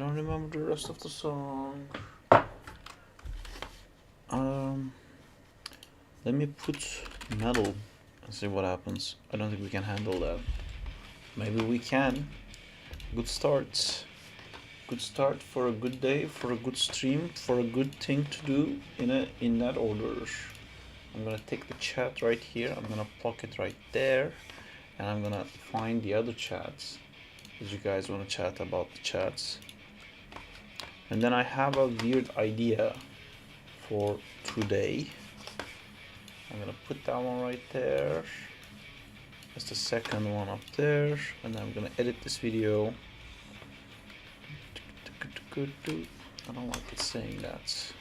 don't remember the rest of the song. Let me put metal and see what happens. I don't think we can handle that. Maybe we can. Good start. Good start for a good day, for a good stream, for a good thing to do in that order. I'm gonna take the chat right here. I'm gonna plug it right there, and I'm gonna find the other chats that you guys want to chat about the chats. And then I have a weird idea for today. I'm gonna put that one right there. That's the second one up there, and then I'm gonna edit this video. I don't like it saying that.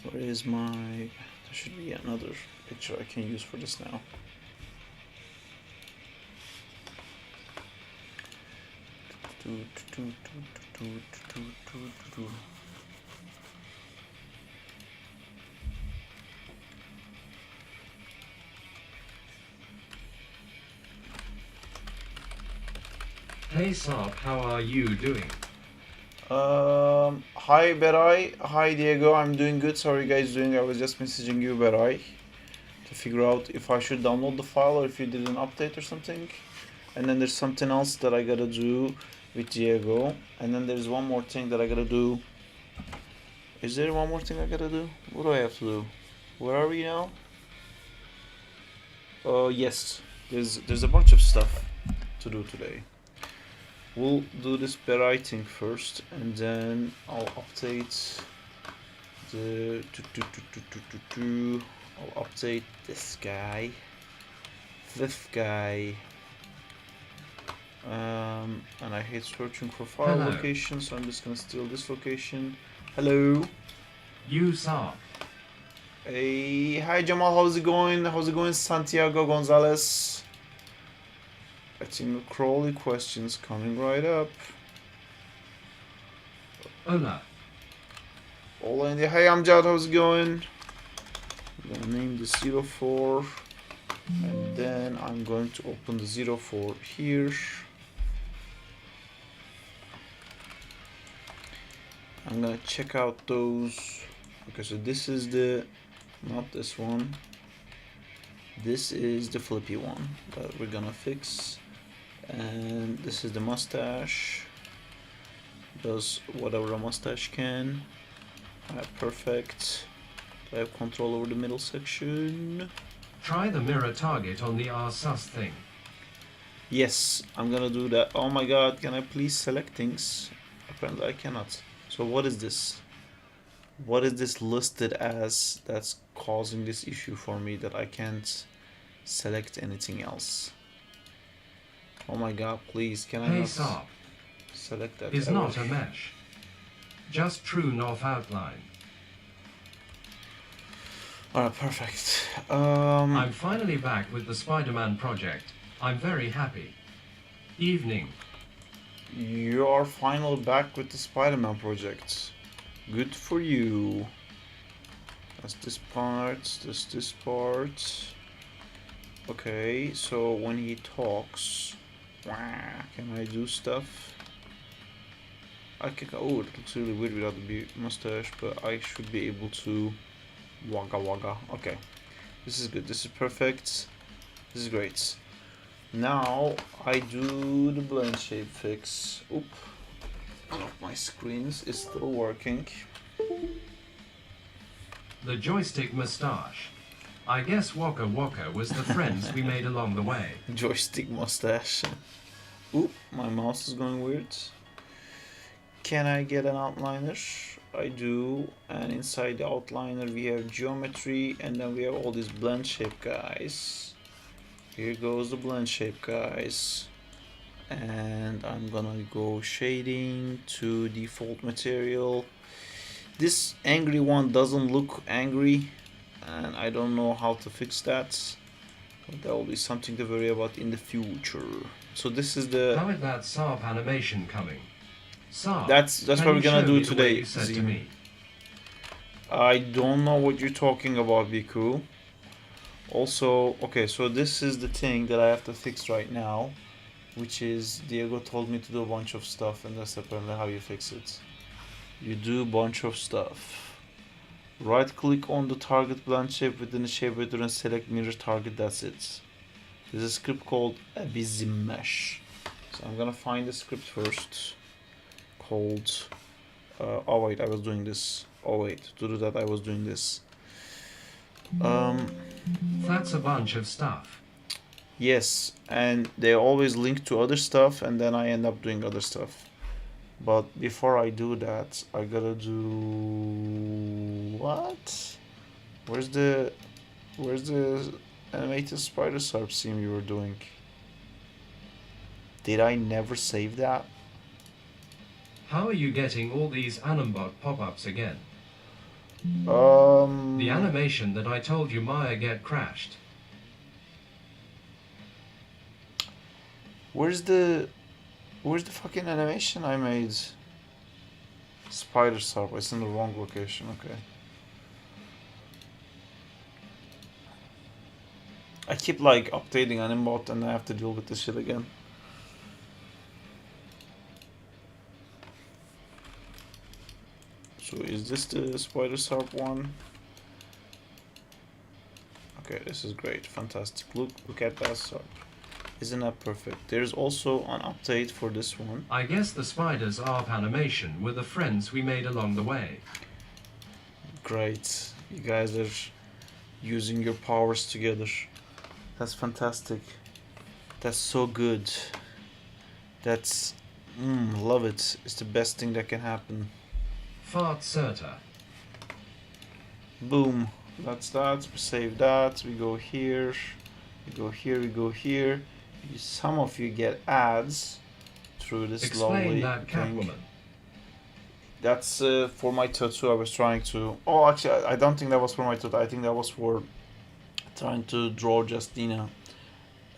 Where is my... There should be another picture I can use for this now. Hey Sarp, how are you doing? Hi Beray, hi Diego, I'm doing good. How are you guys doing? I was just messaging you, Beray, to figure out if I should download the file or if you did an update or something. And then there's something else that I gotta do with Diego. And then there's one more thing that I gotta do. Is there one more thing I gotta do? What do I have to do? Where are we now? Yes, there's a bunch of stuff to do today. We'll do this Beray thing first, and then I'll update the I'll update this guy, and I hate searching for file locations, so I'm just gonna steal this location. Hello. You Sarp. Hey, hi Jamal, how's it going? How's it going, Santiago Gonzalez? I think the Crowley questions coming right up. Hola. Hola India. Hey Amjad, how's it going? I'm gonna name the 04, and then I'm going to open the 04 here. I'm gonna check out those. Okay, so this is the, not this one. This is the flippy one that we're gonna fix. And this is the mustache. Does whatever a mustache can. Perfect. I have control over the middle section. Try the mirror target on the RSUS thing. Yes, I'm gonna do that. Oh my god, can I please select things? Apparently I cannot. So what is this? What is this listed as that's causing this issue for me that I can't select anything else? Oh my god, please, can I not Sarp. select that? Is not a mesh. Just true north outline. Alright, perfect. I'm finally back with the Spider-Man project. I'm very happy. Evening. You are finally back with the Spider-Man project. Good for you. That's this part, that's this part. Okay, so when he talks, can I do stuff? I can. Oh, it looks really weird without the mustache, but I should be able to. Wagga wagga. Okay, this is good. This is perfect. This is great. Now I do the blend shape fix. Oop. One of my screens is still working. The joystick mustache. I guess Waka Waka was the friends we made along the way. Joystick mustache. Oop, my mouse is going weird. Can I get an outliner? I do. And inside the outliner we have geometry, and then we have all these blend shape guys. Here goes the blend shape guys. And I'm gonna go shading to default material. This angry one doesn't look angry, and I don't know how to fix that. But that will be something to worry about in the future. So this is the. How is that Sarp animation coming? Sarp, that's what we're gonna do today. You said to me. I don't know what you're talking about, Biku. Also, okay, so this is the thing that I have to fix right now. which is Diego told me to do a bunch of stuff, and that's apparently how you fix it. You do a bunch of stuff. Right click on the target blend shape within the shape editor and select mirror target, that's it. There's a script called Abysm Mesh. So I'm gonna find the script first called oh wait, I was doing this. Oh wait, to do that I was doing this. That's a bunch of stuff. Yes, and they always link to other stuff, and then I end up doing other stuff. But before I do that, I gotta do what? Where's the animated spider Sarp scene we were doing? Did I never save that? How are you getting all these Animbot pop-ups again? The animation that I told you Maya get crashed. Where's the fucking animation I made? Spider Sarp, it's in the wrong location, okay. I keep like updating Animbot and I have to deal with this shit again. So is this the Spider Sarp one? Okay, this is great, fantastic. Look at that Sarp. Isn't that perfect? There's also an update for this one. I guess the spiders ARP animation were the friends we made along the way. Great. You guys are using your powers together. That's fantastic. That's so good. That's... love it. It's the best thing that can happen. Fart Certa. Boom. That's that. We save that. We go here. We go here. We go here. Some of you get ads through this Explain lovely that thing. Catwoman. That's for my tattoo. I was trying to... Oh, actually, I don't think that was for my tattoo. I think that was for trying to draw Justina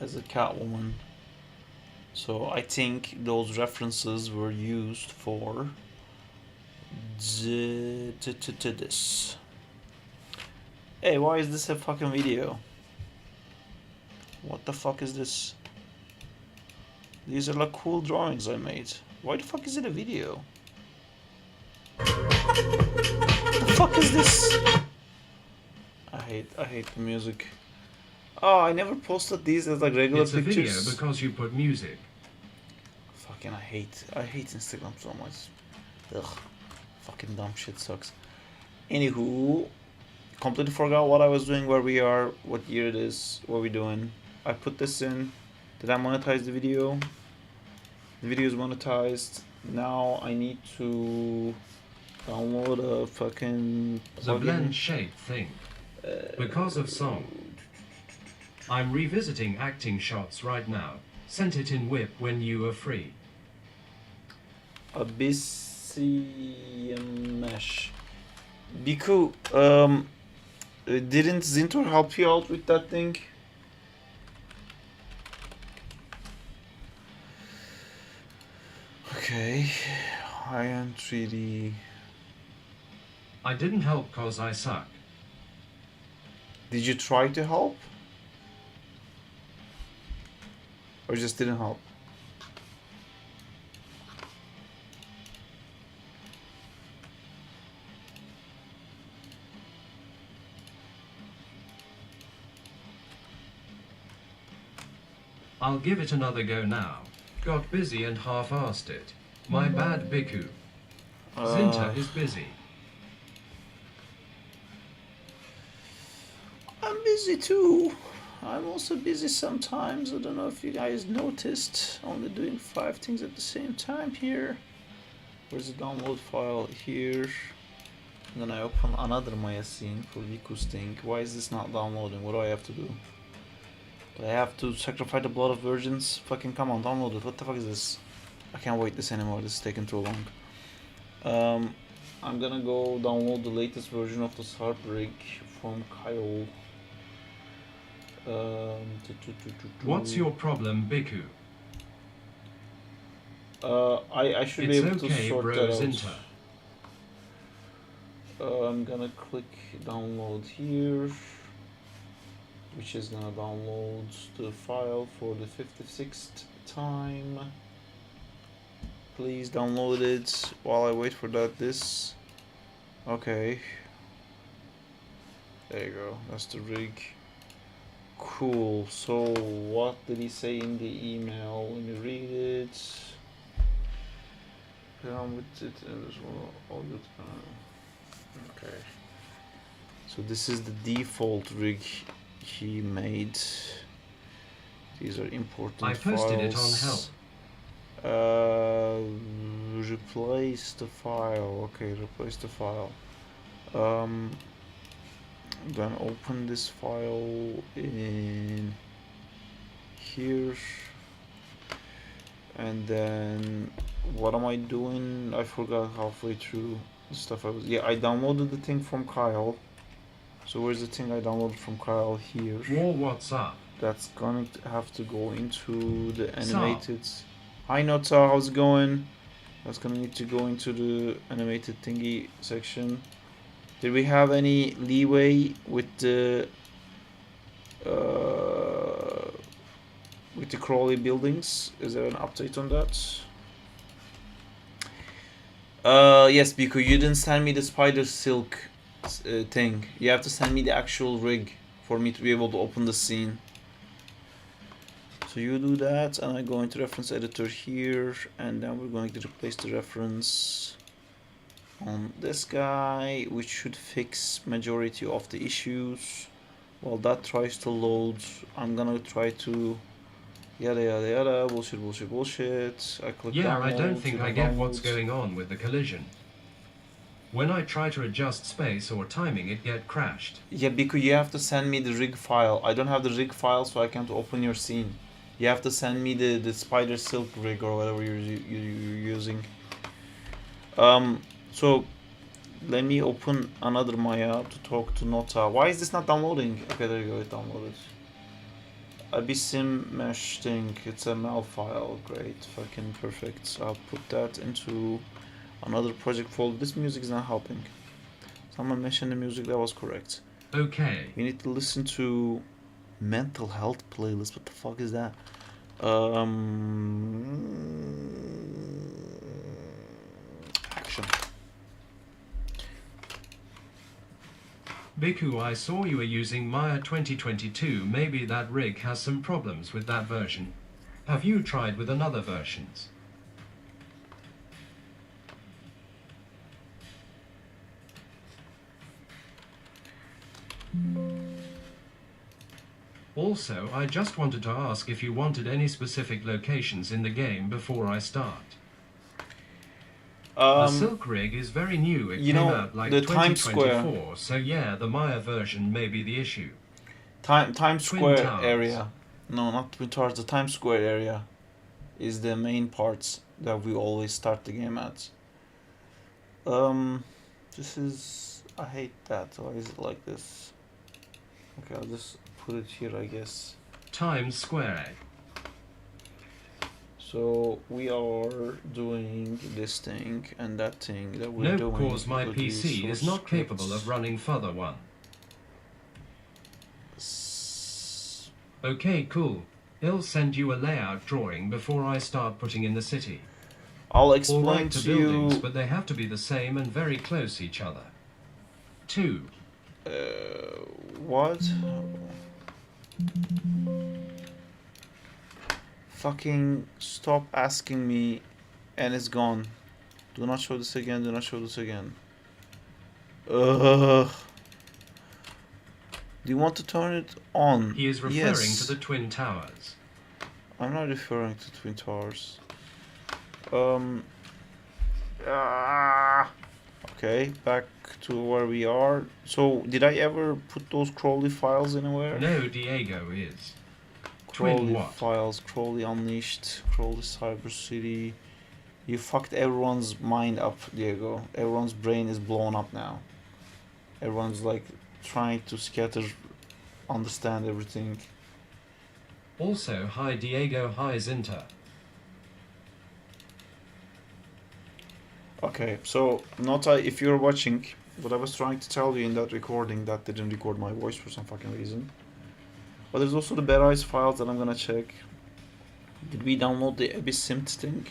as a Catwoman. So I think those references were used for this. Hey, why is this a fucking video? What the fuck is this? These are like cool drawings I made. Why the fuck is it a video? What the fuck is this? I hate the music. Oh, I never posted these as like regular It's a video pictures. because you put music. Fucking I hate Instagram so much. Ugh. Fucking dumb shit sucks. Anywho, completely forgot what I was doing, where we are, what year it is, what we doing. I put this in. Did I monetize the video? The video is monetized. Now I need to download a fucking The plugin. blend shape thing. Because of song. I'm revisiting acting shots right now. Sent it in whip when you were free. Abyssinian Mesh. Biku, didn't Zintor help you out with that thing? Okay, high-end 3D. I didn't help cause I suck. Did you try to help? Or just didn't help? I'll give it another go now. Got busy and half-assed it. My bad, Biku. Zinta is busy. I'm busy too. I'm also busy sometimes. I don't know if you guys noticed. Only doing 5 things at the same time here. Where's the download file? Here. And then I open another Maya scene for Viku's thing. Why is this not downloading? What do I have to do? Do I have to sacrifice the blood of virgins? Fucking come on, download it. What the fuck is this? I can't wait this anymore. This is taking too long. I'm gonna go download the latest version of the Sarp rig from Kyle. What's your problem, Biku? I should It's be able okay, to sort bro, that out. Zinta. I'm gonna click download here, which is gonna download the file for the 56th time. Please download it while I wait for that. This. Okay. There you go. That's the rig. Cool. So what did he say in the email? Let me read it. With it and as well. All good. Okay. So this is the default rig he made. These are important I posted files. it on help. Replace the file. Okay, replace the file. Then open this file in here. And then what am I doing? I forgot halfway through the stuff I was. Yeah, I downloaded the thing from Kyle. So where's the thing I downloaded from Kyle? Here. War, what's up? That's gonna have to go into the Sarp. animated. Hi Nota, how's it going? That's gonna need to go into the animated thingy section. Did we have any leeway with the Crawley buildings? Is there an update on that? Yes, because you didn't send me the spider silk thing. You have to send me the actual rig for me to be able to open the scene. So you do that, and I go into reference editor here, and then we're going to replace the reference on this guy, which should fix majority of the issues. While that tries to load, I'm gonna try to yada yada yada, bullshit bullshit bullshit. I click Yeah, download, I don't think I get what's downloads. going on with the collision. When I try to adjust space or timing, it get crashed. Yeah, because you have to send me the rig file. I don't have the rig file, so I can't open your scene. You have to send me the spider silk rig or whatever you're using. So let me open another Maya to talk to Nota. Why is this not downloading? Okay, there you go, it downloaded. Abyssim mesh thing, it's a mal file. Great, fucking perfect. I'll put that into another project folder. This music is not helping. Someone mentioned the music, that was correct. Okay. We need to listen to mental health playlist. What the fuck is that? Action. Biku, I saw you were using Maya 2022. Maybe that rig has some problems with that version. Have you tried with another versions? Also, I just wanted to ask if you wanted any specific locations in the game before I start. The Silk Rig is very new. It came out like the 2024, Times Square. so yeah, the Maya version may be the issue. Times Twin Square Towers. area. No, not Twin Towers. The Times Square area is the main parts that we always start the game at. This is. I hate that. Why is it like this? Okay, I'll just put it here, I guess. Times Square. So we are doing this thing and that thing that we're No, doing. cause my PC is not capable of running further one. Okay, cool. I'll send you a layout drawing before I start putting in the city. I'll All explain right, to the buildings, you. but they have to be the same and very close each other. 2. What? Fucking stop asking me, and it's gone. Do not show this again. Do not show this again. Ugh. Do you want to turn it on? He is referring Yes. to the Twin Towers. I'm not referring to Twin Towers. Okay, back to where we are. So, did I ever put those Crowley files anywhere? No, Diego is. Twin Crowley what? files, Crowley Unleashed, Crowley Cyber City. You fucked everyone's mind up, Diego. Everyone's brain is blown up now. Everyone's like trying to scatter, understand everything. Also, hi Diego, hi Zinta. Okay, so Nota, if you're watching, what I was trying to tell you in that recording that didn't record my voice for some fucking reason. But there's also the Bad Eyes files that I'm gonna check. Did we download the Abyss Simt thing?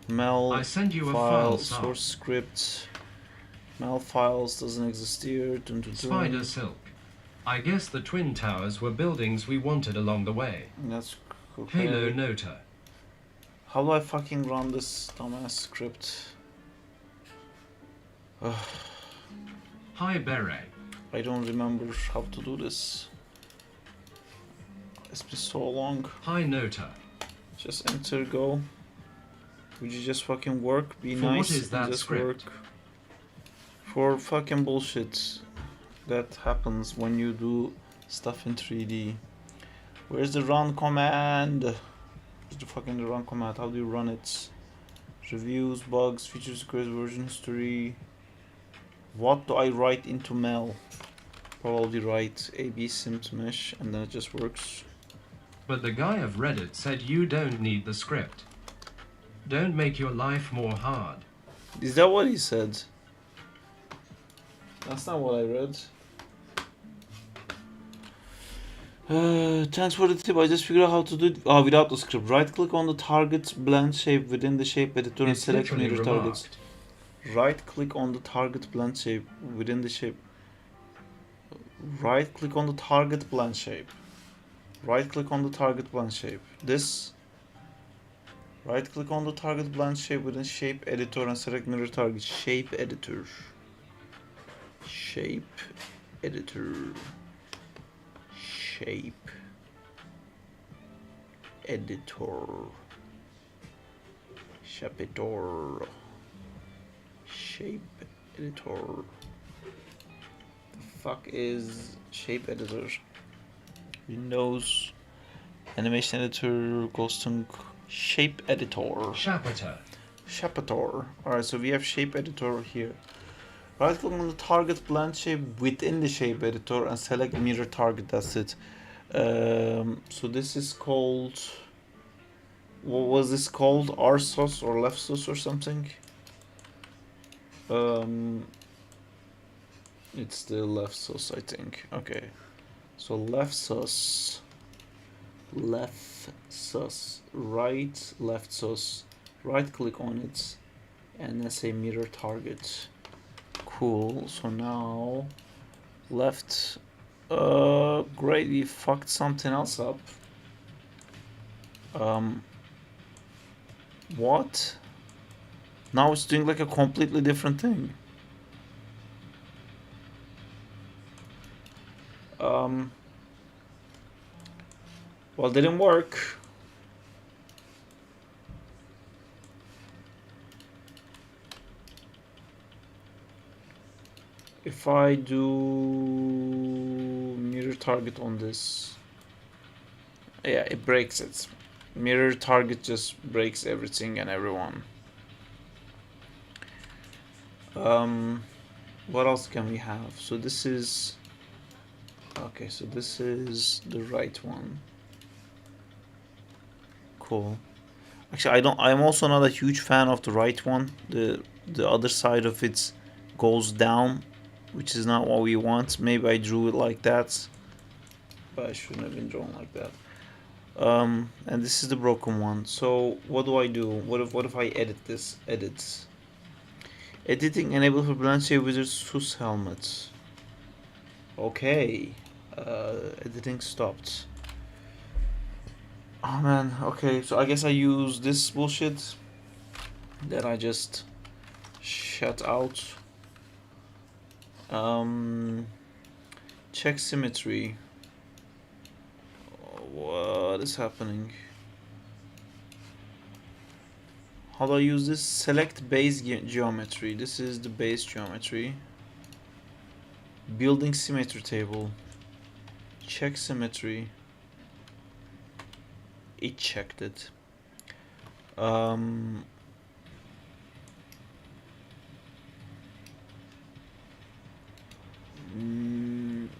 Mel I send you a file, file, Sarp. source script. Mel files doesn't exist here. Dun, dun, dun. Spider silk. I guess the twin towers were buildings we wanted along the way. That's okay. Halo Nota. How do I fucking run this dumbass script? Hi Beret. I don't remember how to do this. It's been so long. Hi Nota. Just enter go. Would you just fucking work? Be For nice what is and that just script? work. For fucking bullshit that happens when you do stuff in 3D. Where's the run command? Where's the fucking run command? How do you run it? Reviews, bugs, features, queries, version history. What do I write into Mel? Probably write AB simt mesh and then it just works. But the guy of Reddit said you don't need the script. Don't make your life more hard. Is that what he said? That's not what I read. Thanks for the tip. I just figured out how to do it without the script. Right click on the target blend shape within the shape editor and It's select literally mirror targets. remarked. Right click on the target blend shape within the shape. Right click on the target blend shape. Right click on the target blend shape. This. Right click on the target blend shape within shape editor and select mirror target. Shape editor. Shape editor. Shape editor. Shape editor. Shape editor. The fuck is shape editor? Windows animation editor goes to shape editor. Shapator. Alright, so we have shape editor here. Right click on the target blend shape within the shape editor and select mirror target. That's it. So this is called. What was this called? RSOS or LeftSOS or something? It's the LeftSOS, I think. Okay. So LeftSOS. LeftSOS. Right LeftSOS. Right click on it and then say mirror target. Cool. So now left. Great. We fucked something else up. What? Now it's doing like a completely different thing. Well, didn't work. If I do mirror target on this, yeah, it breaks it. Mirror target just breaks everything and everyone. What else can we have? So this is okay. So this is the right one. Cool. Actually, I'm also not a huge fan of the right one. The other side of it goes down, which is not what we want. Maybe I drew it like that, but I shouldn't have been drawn like that. And this is the broken one. So what do I do? What if I edit this? Edit. Editing enabled for blend shape wizard SUS helmet. Okay. Editing stopped. Oh man. Okay. So I guess I use this bullshit that I just shut out. Check symmetry. What is happening? How do I use this? Select base geometry. This is the base geometry. Building symmetry table. Check symmetry. It checked it.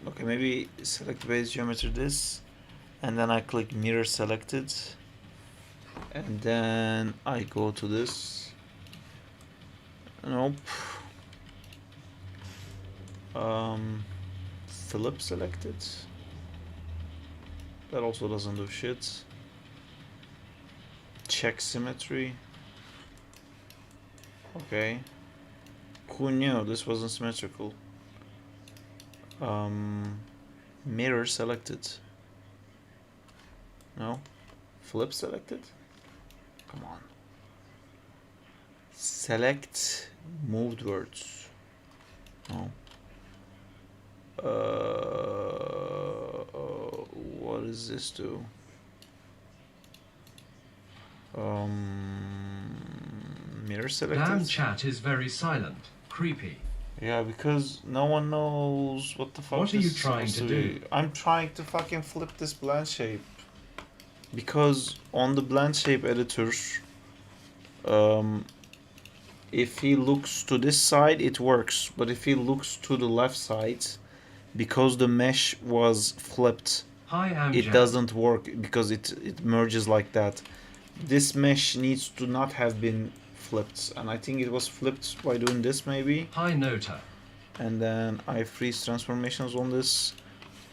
Okay, maybe select base geometry this, and then I click mirror selected, and then I go to this. Nope. Philip selected. That also doesn't do shit. check symmetry. Okay. Who knew this wasn't symmetrical? Mirror selected. No. Flip selected? Come on. Select moved words. No. What does this do? Mirror selected. Damn chat is very silent. Creepy. Yeah, because no one knows what the fuck. What are you trying to do? I'm trying to fucking flip this blend shape. Because on the blend shape editor, if he looks to this side, it works. But if he looks to the left side, because the mesh was flipped, it doesn't work because it merges like that. This mesh needs to not have been flipped, and I think it was flipped by doing this maybe. Hi Nota. And then I freeze transformations on this,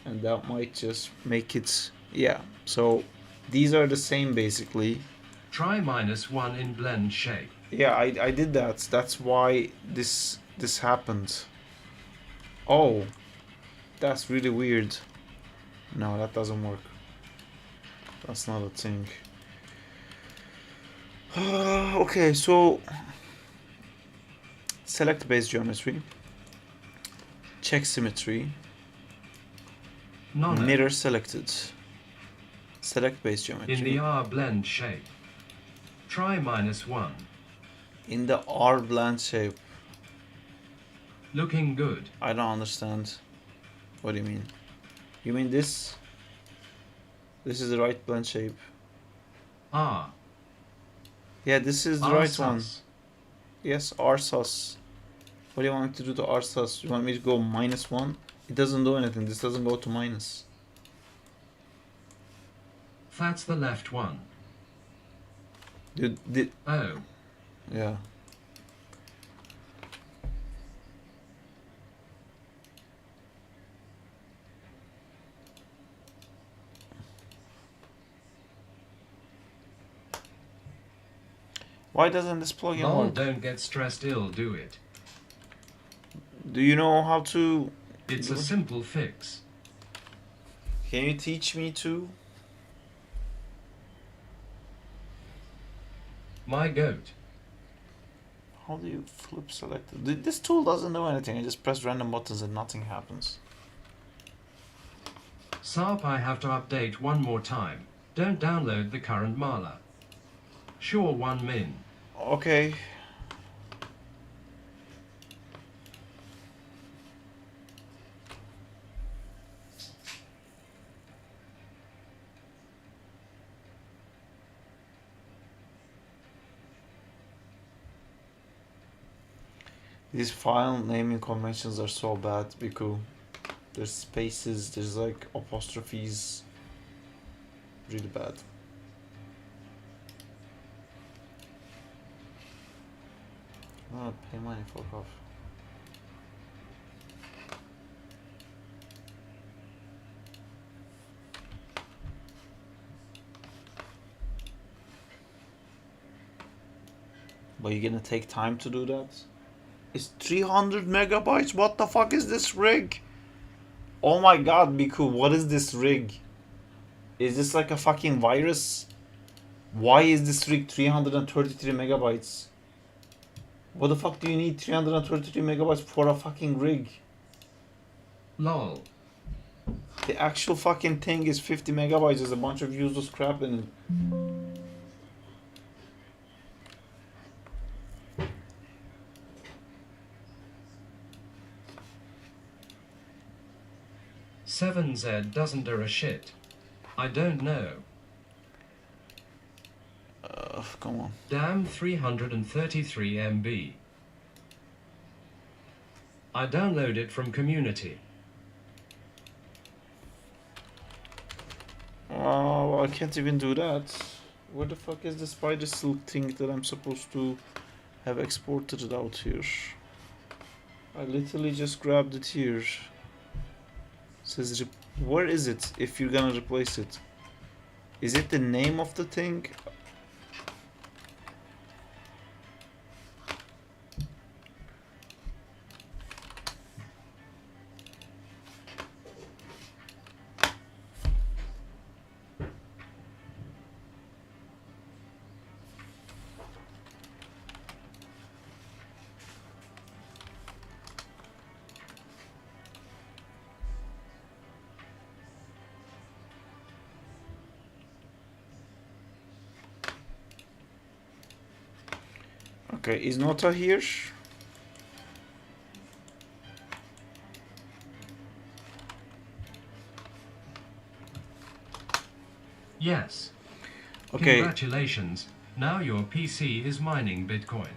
and that might just make it, yeah. So these are the same basically. Try -1 in blend shape. Yeah, I did that. That's why this happened. Oh, that's really weird. No, that doesn't work. That's not a thing. Okay, so select base geometry, check symmetry, None. mirror selected, select base geometry. In the R blend shape. Try -1. In the R blend shape. Looking good. I don't understand. What do you mean? You mean this? This is the right blend shape. R. Yeah, this is the R right sus. one. Yes, R sus. What do you want me to do to R sus? You want me to go -1? It doesn't do anything. This doesn't go to minus. That's the left one. Dude, Oh. yeah. Why doesn't this plugin Lol, work? don't get stressed ill, do it. Do you know how to... It's a simple fix. Can you teach me to? My goat. How do you flip select? This tool doesn't do anything. I just press random buttons and nothing happens. Sarp, I have to update one more time. Don't download the current Mala. Sure, 1 min. Okay. These file naming conventions are so bad, Biku. There's spaces, there's like apostrophes. Really bad. I'm gonna pay money for off. But you're gonna take time to do that? It's 300 megabytes. What the fuck is this rig? Oh my god, Biku, what is this rig? Is this like a fucking virus? Why is this rig 333 megabytes? What the fuck do you need 333 megabytes for a fucking rig? Lol. The actual fucking thing is 50 megabytes. There's a bunch of useless crap in it. $7Z doesn't do a shit. I don't know. Come on. Damn 333 MB. I download it from community. Oh, I can't even do that. Where the fuck is the spider silk thing that I'm supposed to have exported it out here? I literally just grabbed it here. Says where is it if you're gonna replace it? Is it the name of the thing? Okay, is Nota here? Yes. Okay, Congratulations. Now your PC is mining Bitcoin.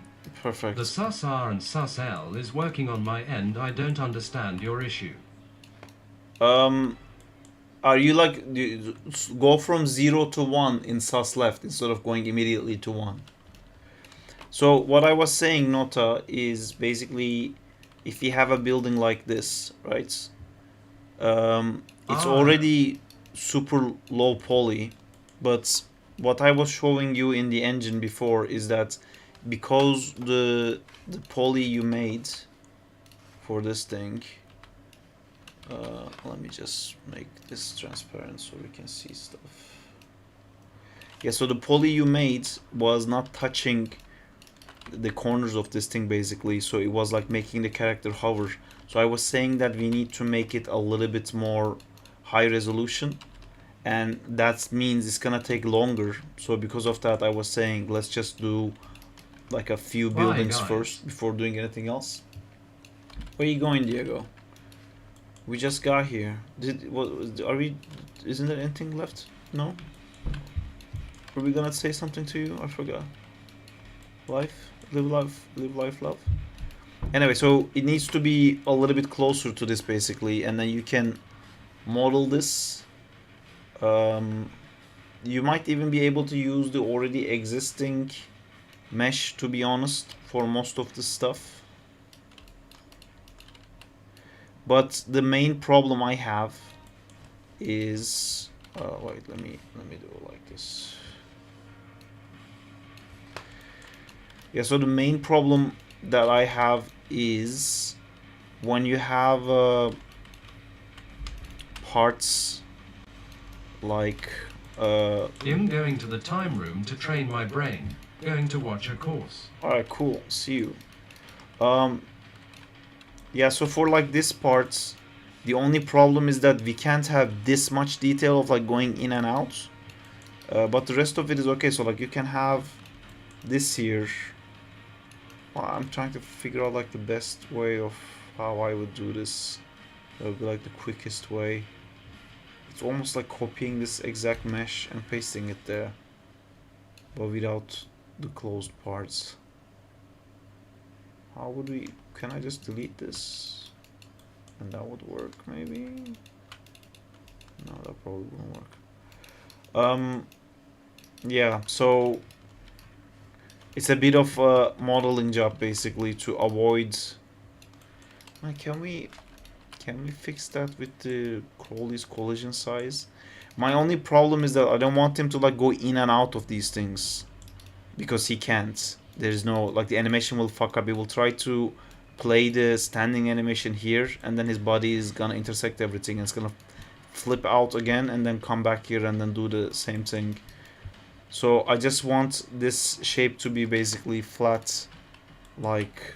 perfect. The sus-R and sus-L is working on my end. I don't understand your issue. Are you like go from 0 to 1 in sus left instead of going immediately to 1? So what I was saying, Nota, is basically if you have a building like this, right? It's already super low poly, but what I was showing you in the engine before is that because the poly you made for this thing, let me just make this transparent so we can see stuff. Yeah, so the poly you made was not touching the corners of this thing basically, so it was like making the character hover. So I was saying that we need to make it a little bit more high resolution, and that means it's gonna take longer. So because of that, I was saying let's just do like a few buildings first before doing anything else. Where are you going, Diego? We just got here. Are we? Isn't there anything left? No. Were we gonna say something to you? I forgot. Life, live life, love. Anyway, so it needs to be a little bit closer to this basically, and then you can model this. You might even be able to use the already existing mesh, to be honest, for most of this stuff. But the main problem I have is wait, let me do it like this. Yeah, so the main problem that I have is when you have parts like I'm going to the time room to train my brain. Going to watch a course. Alright, cool. See you. Yeah, so for like this parts, the only problem is that we can't have this much detail of like going in and out. But the rest of it is okay. So like you can have this here. Well, I'm trying to figure out like the best way of how I would do this. That would be like the quickest way. It's almost like copying this exact mesh and pasting it there, but without the closed parts. How would we? Can I just delete this? And that would work, maybe? No, that probably won't work. Yeah, so it's a bit of a modeling job basically to avoid. Can we fix that with the Crowley's collision size? My only problem is that I don't want him to like go in and out of these things, because he can't. There's no, like, the animation will fuck up. He will try to play the standing animation here, and then his body is gonna intersect everything, and it's gonna flip out again and then come back here and then do the same thing. So I just want this shape to be basically flat, like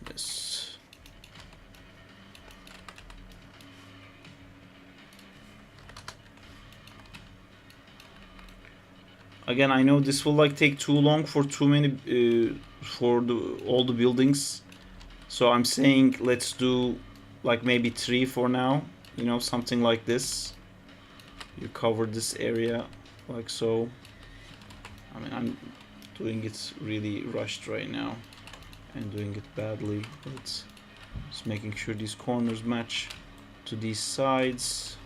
this. Again, I know this will like take too long for too many for all the buildings, so I'm saying let's do like maybe 3 for now, you know, something like this. You cover this area like so. I mean, I'm doing it really rushed right now and doing it badly, but just making sure these corners match to these sides.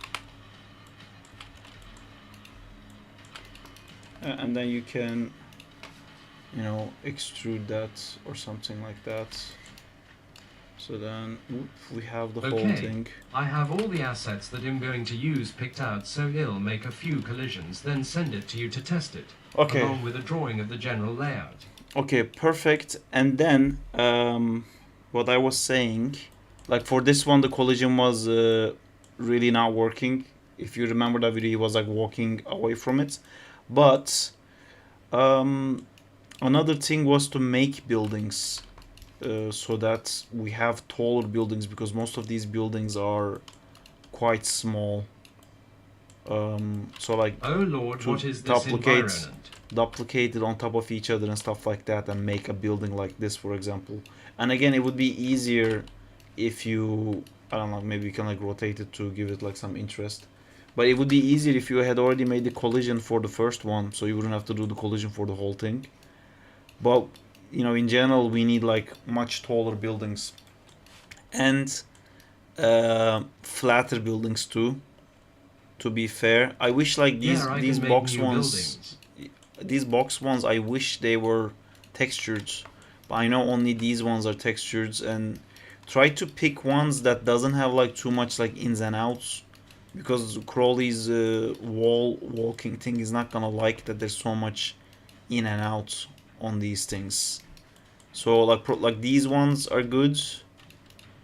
And then you can, you know, extrude that or something like that. So then we have the whole thing. I have all the assets that I'm going to use picked out, so I'll make a few collisions, then send it to you to test it. Okay. Along with a drawing of the general layout. Okay, perfect. And then what I was saying, like for this one, the collision was really not working. If you remember that video, he was like walking away from it. But another thing was to make buildings. so that we have taller buildings, because most of these buildings are quite small. So like Oh Lord, to what is this environment? duplicate it on top of each other and stuff like that, and make a building like this, for example. And again, it would be easier if you, I don't know, maybe you can like rotate it to give it like some interest. But it would be easier if you had already made the collision for the first one, so you wouldn't have to do the collision for the whole thing. But you know, in general, we need like much taller buildings and flatter buildings too. To be fair, I wish like these box ones, these box ones, I wish they were textured. But I know only these ones are textured, and try to pick ones that doesn't have like too much like ins and outs, because Crowley's walking thing is not gonna like that there's so much in and out on these things. So like these ones are good,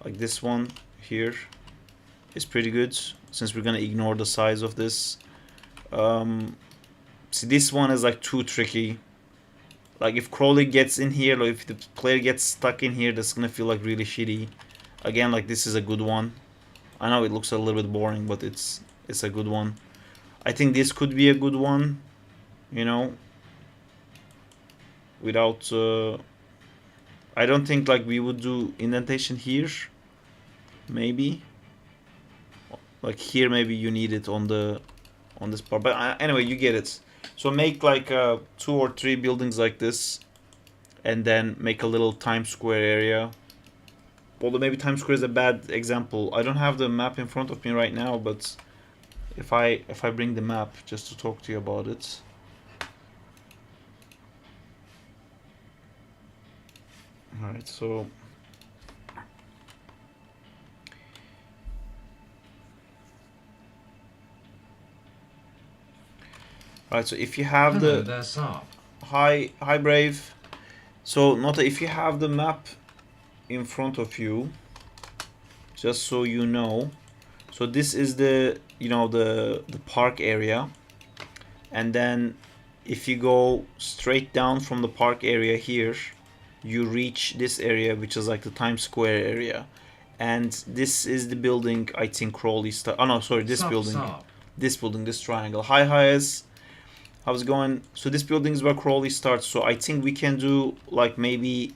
like this one here is pretty good, since we're gonna ignore the size of this. See, this one is like too tricky. Like if Crowley gets in here, like if the player gets stuck in here, that's gonna feel like really shitty. Again, like this is a good one. I know it looks a little bit boring, but it's a good one. I think this could be a good one, you know, without I don't think like we would do indentation here. Maybe like here, maybe you need it on this part, but anyway, you get it. So make like 2 or 3 buildings like this, and then make a little Times Square area. Although maybe Times Square is a bad example. I don't have the map in front of me right now, but if I bring the map just to talk to you about it. Alright, so alright, so if you have Hello there, Sarp. Hi Brave. So Nota, if you have the map in front of you, just so you know, so this is the, you know, the park area, and then if you go straight down from the park area here, you reach this area, which is like the Times Square area, and this is the building I think Crowley oh no, sorry, this building. This building, this triangle. Hi Hayes, how's it going? So this building is where Crowley starts, so I think we can do like maybe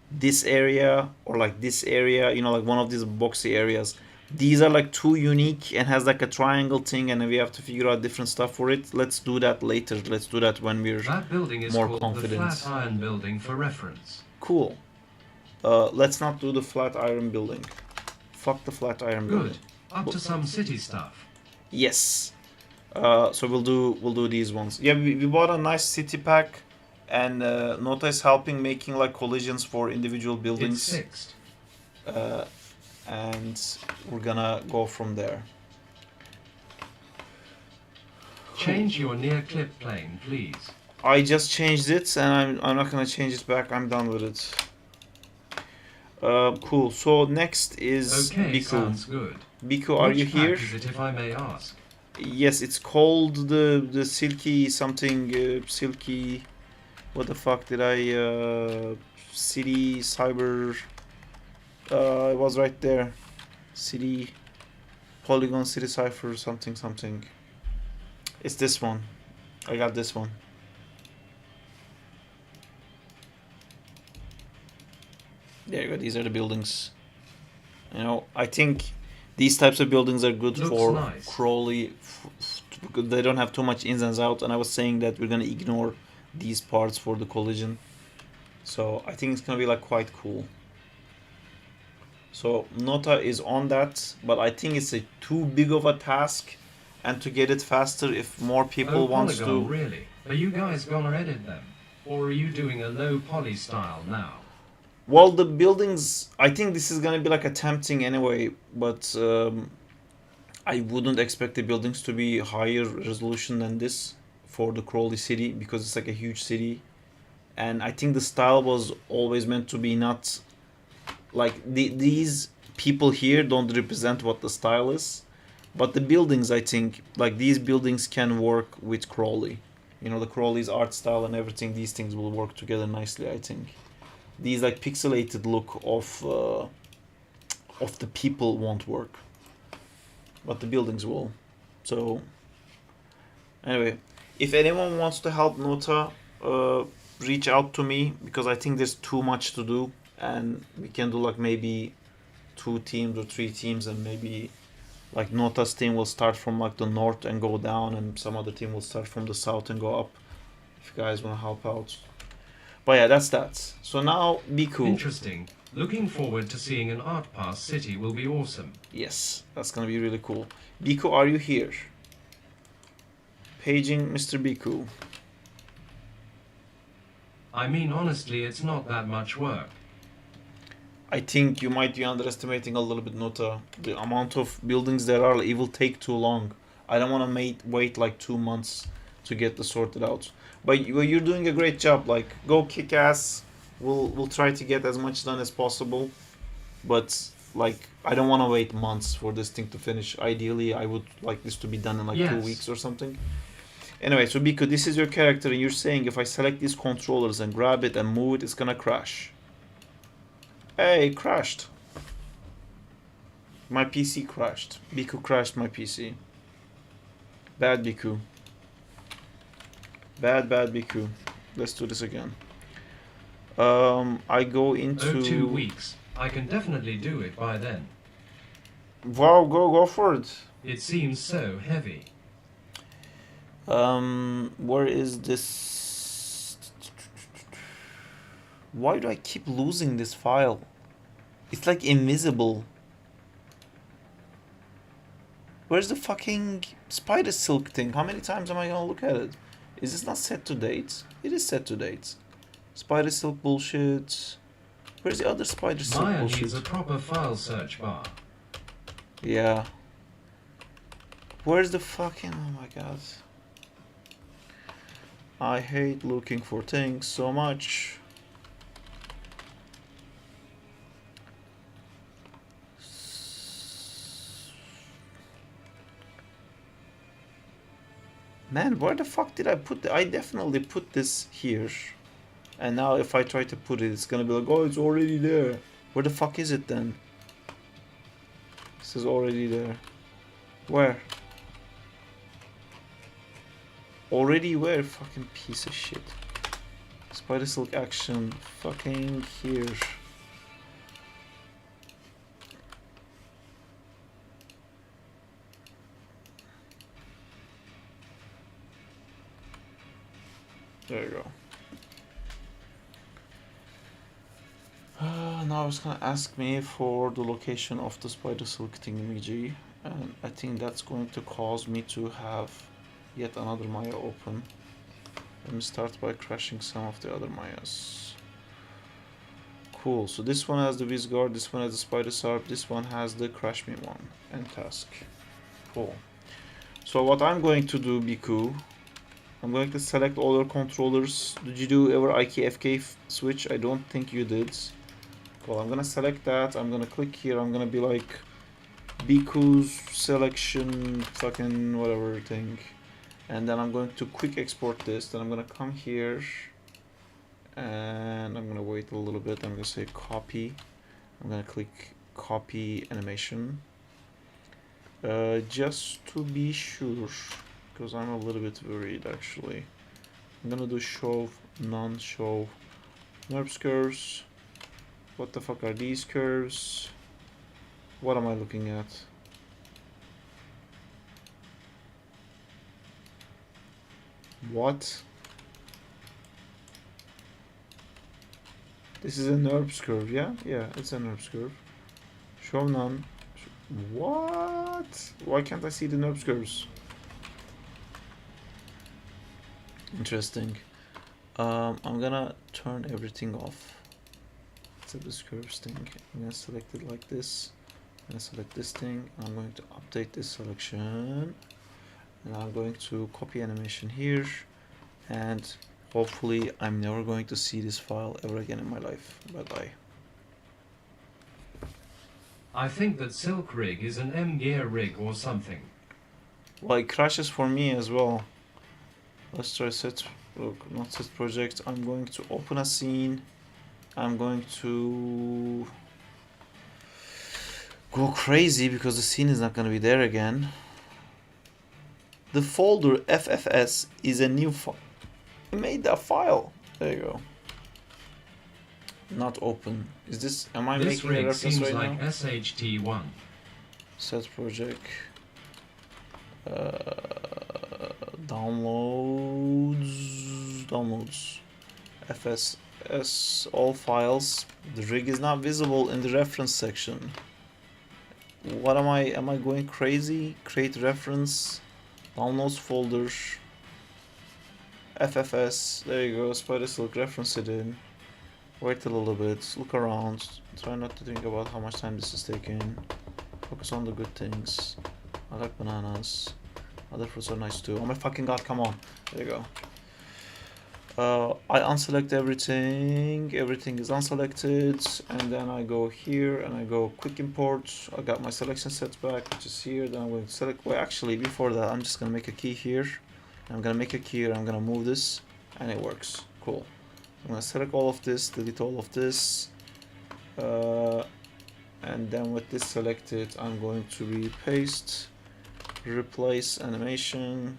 this area or like this area, you know, like one of these boxy areas. These are like too unique and has like a triangle thing, and we have to figure out different stuff for it. Let's do that later. Let's do that when we're that building is more called confident. The Flatiron Building for reference. Cool. Let's not do the Flatiron Building. Fuck the Flatiron Building. Good. Up to some city stuff. Yes. So we'll do these ones. Yeah, we bought a nice city pack, and Nota is helping making like collisions for individual buildings. It's fixed. And we're gonna go from there. Change your near clip plane, please. I just changed it, and I'm not gonna change it back. I'm done with it. Cool. So next is okay, Biku. sounds good. Biku, are you here? Which pack is it, if I may ask? Yes, it's called the silky something silky. What the fuck did I city cyber? It was right there. City Polygon City Cipher something something. It's this one. I got this one. There you go. These are the buildings. You know, I think these types of buildings are good Looks for nice. Crowley because they don't have too much ins and outs. And I was saying that we're gonna ignore these parts for the collision. So I think it's gonna be like quite cool. So Nota is on that, but I think it's a too big of a task, and to get it faster, if more people wants to. Really? Are you guys gonna edit them, or are you doing a low poly style now? Well, the buildings, I think this is gonna be like attempting anyway, but I wouldn't expect the buildings to be higher resolution than this for the Crowley city, because it's like a huge city, and I think the style was always meant to be not like these people here don't represent what the style is, but the buildings, I think like these buildings can work with Crowley. You know, the Crowley's art style and everything, these things will work together nicely, I think. these like pixelated look of the people won't work, but the buildings will. So anyway, if anyone wants to help Nota, reach out to me, because I think there's too much to do, and we can do like maybe 2 teams or 3 teams, and maybe like Nota's team will start from like the north and go down, and some other team will start from the south and go up. If you guys want to help out. But yeah, that's that. So now Biku. Interesting. Looking forward to seeing an art pass city will be awesome. Yes, that's gonna be really cool. Biku, are you here? Paging Mr. Biku. I mean, honestly, it's not that much work. I think you might be underestimating a little bit, Nota. The amount of buildings there are, it will take too long. I don't want to wait like 2 months to get this sorted out. But you're doing a great job. Like, go kick ass. We'll try to get as much done as possible. But like, I don't want to wait months for this thing to finish. Ideally, I would like this to be done in like 2 weeks or something. Anyway, so Biku, this is your character, and you're saying if I select these controllers and grab it and move it, it's gonna crash. Hey, it crashed. My PC crashed. Biku crashed my PC. Bad Biku. Bad Biku. Let's do this again. I go into... 2 weeks. I can definitely do it by then. Wow, go for it. It seems so heavy. Where is this? Why do I keep losing this file? It's like invisible. Where's the fucking spider silk thing? How many times am I gonna look at it? Is this not set to date? It is set to date. Spider silk bullshit. Where's the other spider silk Maya bullshit? needs a proper file search bar. Yeah. Where's the fucking... Oh my god. I hate looking for things so much. Man, where the fuck did I put it? I definitely put this here. And now if I try to put it, it's gonna be like, oh, it's already there. Where the fuck is it then? This is already there. Where? Already where? Fucking piece of shit. Spider silk action. Fucking here. There you go. Now it's gonna ask me for the location of the spider silk thingamajig, and I think that's going to cause me to have yet another Maya open. Let me start by crashing some of the other Mayas. Cool, so this one has the Vizguard, this one has the Spider Sarp, this one has the Crash Me one, and Task. Cool. So what I'm going to do, Biku, I'm going to select all your controllers. Did you do ever IKFK switch? I don't think you did. Well, I'm gonna select that, I'm gonna click here, I'm gonna be like Biku's selection fucking whatever thing. And then I'm going to quick export this, then I'm gonna come here and I'm gonna wait a little bit. I'm gonna say copy. I'm gonna click copy animation. Just to be sure, because I'm a little bit worried actually. I'm gonna do show, non-show NURBS curves. What the fuck are these curves? What am I looking at? What? This is a NURBS curve, yeah? Yeah, it's a NURBS curve. Show none. What? Why can't I see the NURBS curves? Interesting. I'm gonna turn everything off. Except this curves thing. I'm gonna select it like this. I'm gonna select this thing. I'm going to update this selection. And I'm going to copy animation here. And hopefully I'm never going to see this file ever again in my life. Bye bye. I think that Silk Rig is an M-gear rig or something. Well, it crashes for me as well. Let's try set, look, not set project. I'm going to open a scene. I'm going to go crazy because the scene is not going to be there again. The folder FFS is a new file. I made that file. There you go. Not open. Is this? Am I This making a rig reference seems right like now? SHT1. Set project. Downloads. FSS all files. The rig is not visible in the reference section. What am I going crazy? Create reference. Downloads folder. FFS. There you go. Spider Silk. Reference it in. Wait a little bit. Look around. Try not to think about how much time this is taking. Focus on the good things. I like bananas. Other fruits are nice too. Oh my fucking god, come on. There you go. I unselect everything. Everything is unselected. And then I go here and I go quick import. I got my selection set back, which is here. Then I'm going to select. Well, actually, before that, I'm just going to make a key here. I'm going to make a key here. I'm going to move this. And it works. Cool. I'm going to select all of this, delete all of this. And then with this selected, I'm going to paste, replace animation.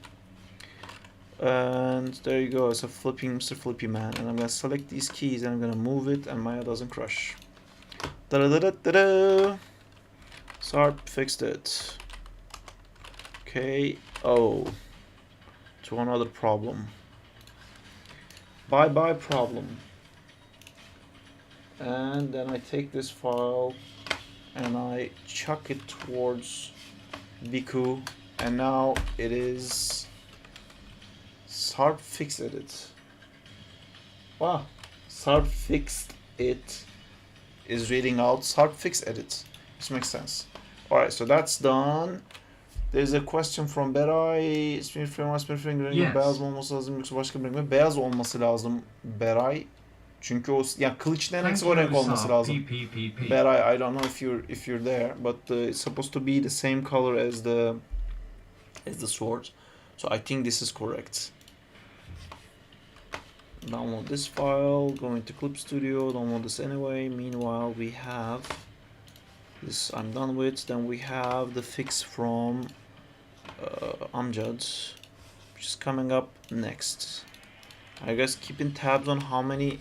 And there you go, it's a flipping Mr. Flippy Man. And I'm gonna select these keys and I'm gonna move it and Maya doesn't crush. Da da da da da da. Sarp fixed it. Okay. Oh. To another problem. Bye bye problem. And then I take this file and I chuck it towards Biku. And now it is Sarp fixed it. Wow. Sarp fixed it is reading out Sarp fixed edit. This makes sense. Alright, so that's done. There's a question from Beray. Spin frame rengi beyaz olması lazım yoksa başka bir renk mi? Beyaz olması lazım Beray. Çünkü o yani kılıç denekse o renk olması lazım. Beray, I don't know if you're there, but it's supposed to be the same color as the sword. So I think this is correct. Download this file, go into Clip Studio, download this anyway. Meanwhile, we have this I'm done with. Then we have the fix from Amjad, which is coming up next. I guess keeping tabs on how many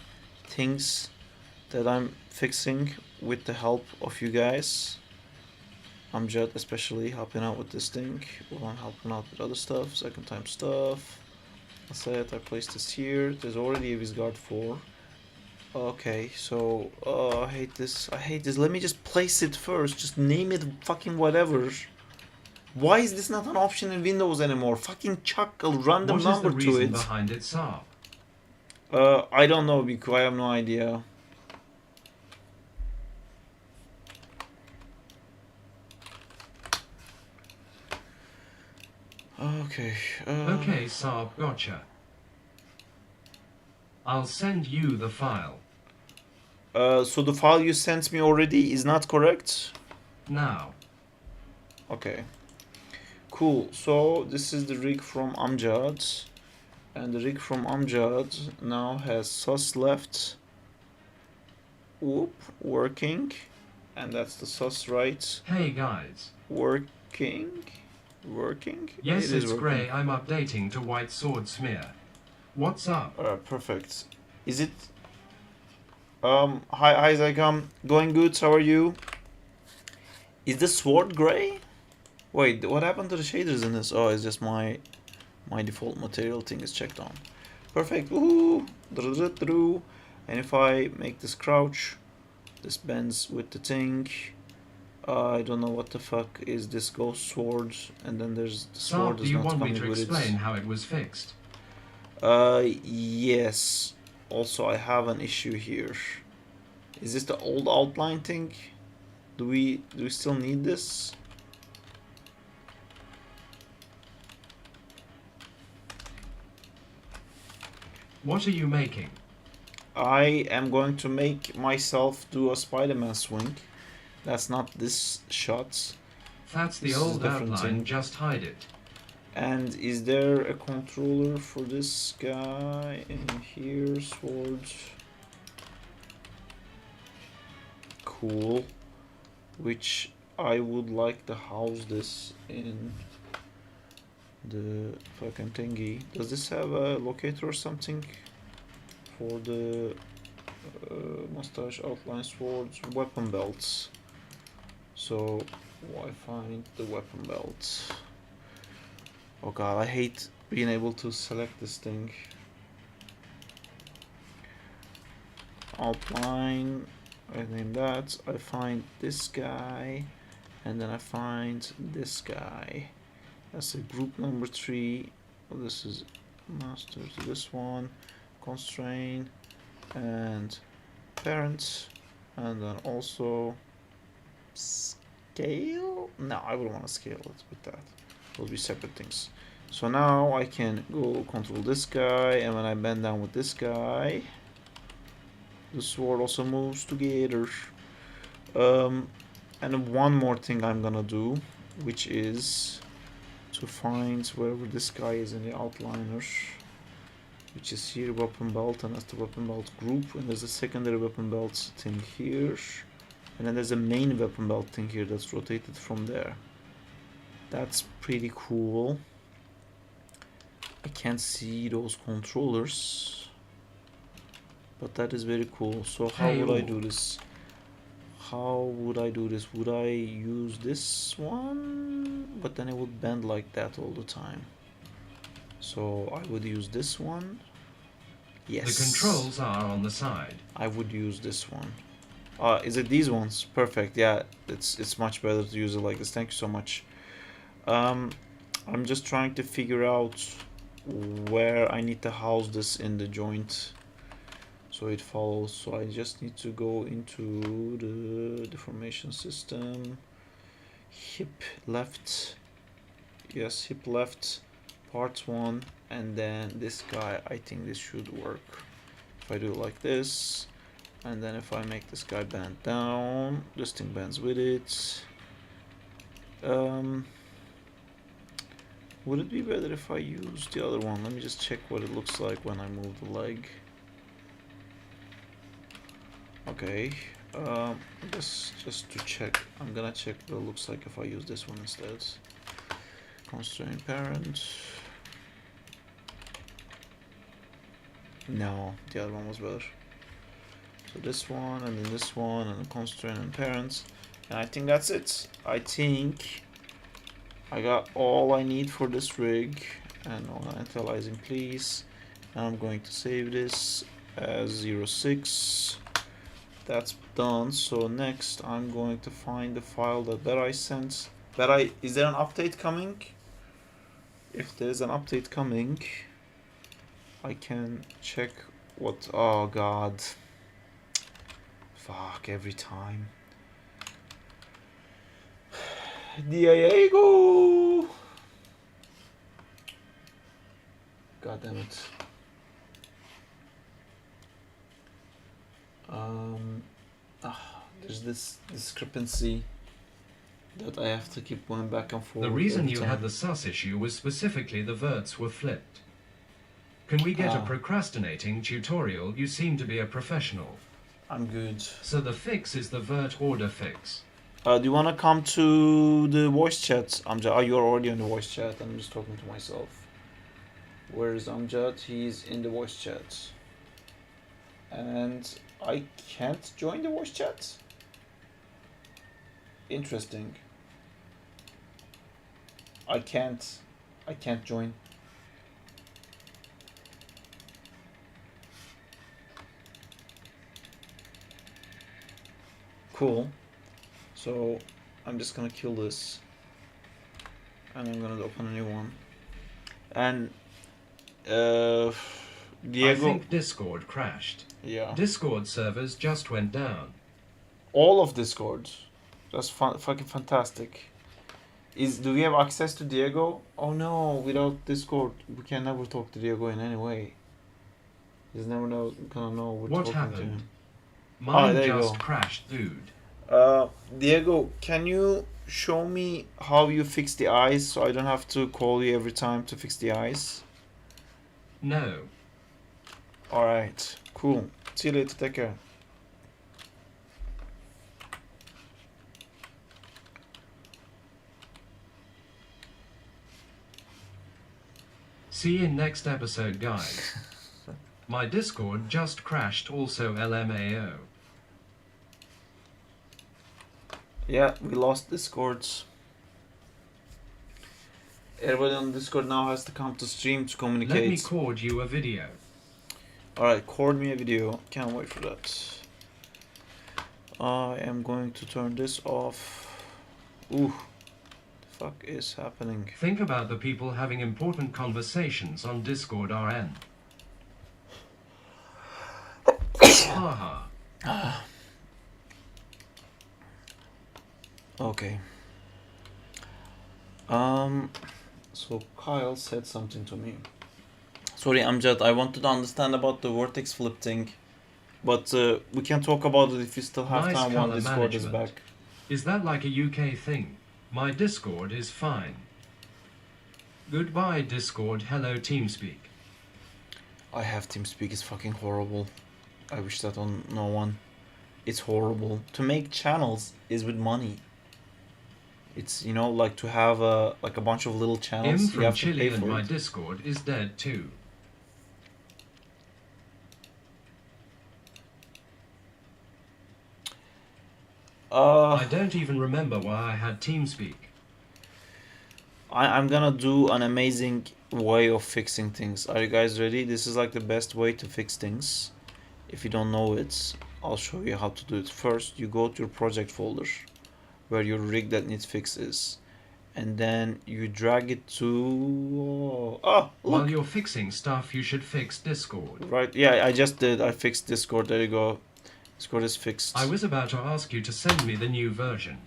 things that I'm fixing with the help of you guys. Amjad especially helping out with this thing while I'm helping out with other stuff, second time stuff. I said I placed this here. There's already a Visgard 4. Okay, so I hate this. Let me just place it first. Just name it fucking whatever. Why is this not an option in Windows anymore? Fucking chuck a random number to it. What is the reason behind it, Sarp? I don't know, because I have no idea. Okay. Okay, Sarp, gotcha. I'll send you the file. So the file you sent me already is not correct? Now. Okay. Cool. So this is the rig from Amjad. And the rig from Amjad now has sus left. Whoop. Working. And that's the sus right. Hey guys. Working. Yes, it is it's working. grey. I'm updating to white sword smear. What's up? Perfect. Is it? Hi Zygam. Going good. How are you? Is the sword gray? Wait, what happened to the shaders in this? Oh, it's just my default material thing is checked on. Perfect. Woohoo! And if I make this crouch, this bends with the thing. I don't know what the fuck is this ghost sword, and then there's the sword Sarp, do is you not want me coming to with explain it. how it was fixed? Yes. Also, I have an issue here. Is this the old outline thing? Do we still need this? What are you making? I am going to make myself do a Spider-Man swing. That's not this shot. That's the This is a old different outline, thing. just hide it. And is there a controller for this guy in here? Sword. cool, which I would like to house this in the fucking thingy. Does this have a locator or something for the mustache, outline, swords, weapon belts? So I find the weapon belts. Oh god, I hate being able to select this thing. Outline, I name that. I find this guy, and then I find this guy. That's a group number 3. Oh, this is master to this one, constraint, and parents, and then also scale. No, I wouldn't want to scale it with that. Those will be separate things. So now I can go control this guy, and when I bend down with this guy, the sword also moves together. And one more thing I'm gonna do, which is to find wherever this guy is in the outliner, which is here, weapon belt, and that's the weapon belt group, and there's a secondary weapon belt thing here, and then there's a main weapon belt thing here that's rotated from there. That's pretty cool. I can't see those controllers, but that is very cool. So how would I do this? How would I do this? Would I use this one? But then it would bend like that all the time. So I would use this one. Yes. The controls are on the side. I would use this one. Is it these ones? Perfect. Yeah, it's much better to use it like this. Thank you so much. I'm just trying to figure out where I need to house this in the joint so it follows. So I just need to go into the deformation system, hip left, yes, hip left, part 1, and then this guy. I think this should work if I do it like this, and then if I make this guy bend down, this thing bends with it. Would it be better if I use the other one? Let me just check what it looks like when I move the leg. Okay, just to check, I'm gonna check what it looks like if I use this one instead. Constraint parent. No, the other one was better. So this one, and then this one, and the constraint and parents. And I think that's it. I think I got all I need for this rig. And on analyzing, please. And I'm going to save this as 06. That's done. So next I'm going to find the file that I sent. Is there an update coming? If there's an update coming, I can check what. Oh god. Fuck, every time. Diego! God damn it. There's this discrepancy that I have to keep going back and forth. The reason you had the sus issue was specifically the verts were flipped. Can we get a procrastinating tutorial? You seem to be a professional. I'm good. So the fix is the vert order fix. Do you want to come to the voice chat? Amjad, you're already in the voice chat. I'm just talking to myself. Where is Amjad? He's in the voice chat. And I can't join the voice chat? Interesting. I can't join. Cool. So I'm just gonna kill this, and I'm gonna open a new one. And Diego, I think Discord crashed. Yeah. Discord servers just went down. All of Discord. That's fucking fantastic. Do we have access to Diego? Oh no, without Discord we can never talk to Diego in any way. He's never gonna know we're What talking happened? to him. Mine there you just go. crashed, dude. Diego, can you show me how you fix the eyes so I don't have to call you every time to fix the eyes? No. Alright, cool. See you later, take care. See you in next episode, guys. My Discord just crashed, also LMAO. Yeah, we lost Discords. Everybody on Discord now has to come to stream to communicate. Let me record you a video. Alright, record me a video. Can't wait for that. I am going to turn this off. Ooh. The fuck is happening? Think about the people having important conversations on Discord RN. Haha. Okay. So Kyle said something to me. Sorry, Amjad, I wanted to understand about the vortex flip thing, but we can talk about it if you still have Nice time when colour Discord is management. back. Is that like a UK thing? My Discord is fine. Goodbye, Discord. Hello, TeamSpeak. I have TeamSpeak, it's fucking horrible. I wish that on no one. It's horrible. To make channels is with money. It's, you know, like to have a bunch of little channels. Im You from have to Chile pay and for my it. Discord is dead too. I don't even remember why I had TeamSpeak. I'm gonna do an amazing way of fixing things. Are you guys ready? This is like the best way to fix things. If you don't know it, I'll show you how to do it. First, you go to your project folder where your rig that needs fix is, and then you drag it to look. While you're fixing stuff, you should fix Discord. Right, yeah, I just did. I fixed Discord. There you go. Discord is fixed. I was about to ask you to send me the new version,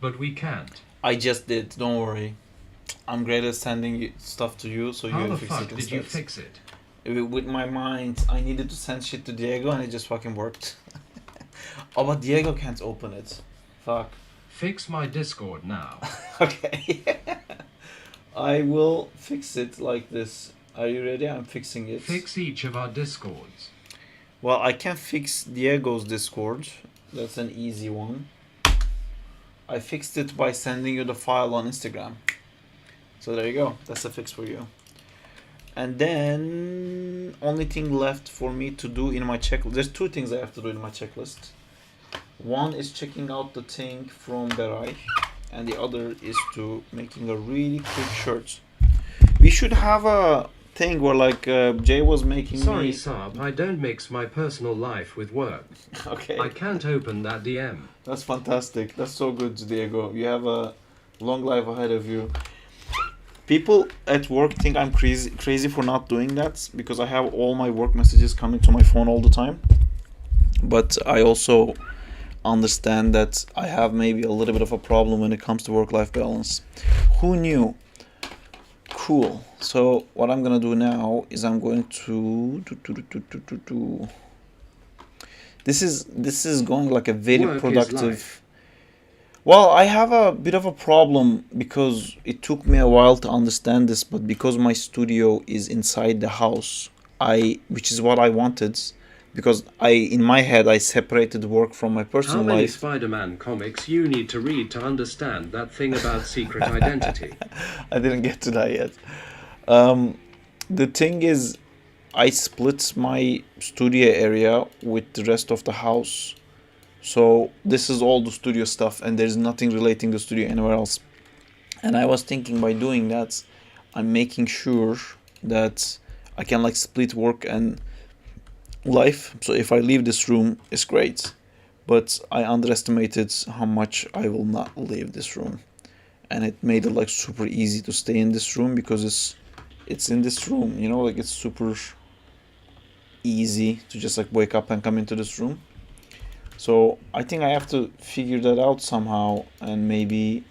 but we can't. I just did. Don't worry. I'm great at sending stuff to you, so How you the fix fuck it did instead. you fix it? With my mind, I needed to send shit to Diego, and it just fucking worked. Oh, but Diego can't open it. Fuck. Fix my Discord now. Okay. I will fix it like this. Are you ready? I'm fixing it. Fix each of our Discords. Well, I can fix Diego's Discord. That's an easy one. I fixed it by sending you the file on Instagram. So there you go. That's a fix for you. And then only thing left for me to do in my checklist. There's two things I have to do in my checklist. One is checking out the thing from Berai, and the other is to making a really quick shirt. We should have a thing where like Jay was making Sorry, me... Sarp, I don't mix my personal life with work. Okay. I can't open that DM. That's fantastic. That's so good, Diego. You have a long life ahead of you. People at work think I'm crazy for not doing that, because I have all my work messages coming to my phone all the time. But I also understand that I have maybe a little bit of a problem when it comes to work-life balance. Who knew? Cool. So what I'm gonna do now is I'm going to this is going like a very Work is productive. life. Well, I have a bit of a problem because it took me a while to understand this, but because my studio is inside the house, which is what I wanted, because in my head I separated work from my How personal many life. Spider-Man comics you need to read to understand that thing about secret identity? I didn't get to that yet. The thing is, I split my studio area with the rest of the house. So this is all the studio stuff, and there's nothing relating the studio anywhere else. And I was thinking by doing that, I'm making sure that I can like split work and life. So if I leave this room, it's great. But I underestimated how much I will not leave this room. And it made it like super easy to stay in this room because it's in this room, you know, like it's super easy to just like wake up and come into this room. So I think I have to figure that out somehow, and maybe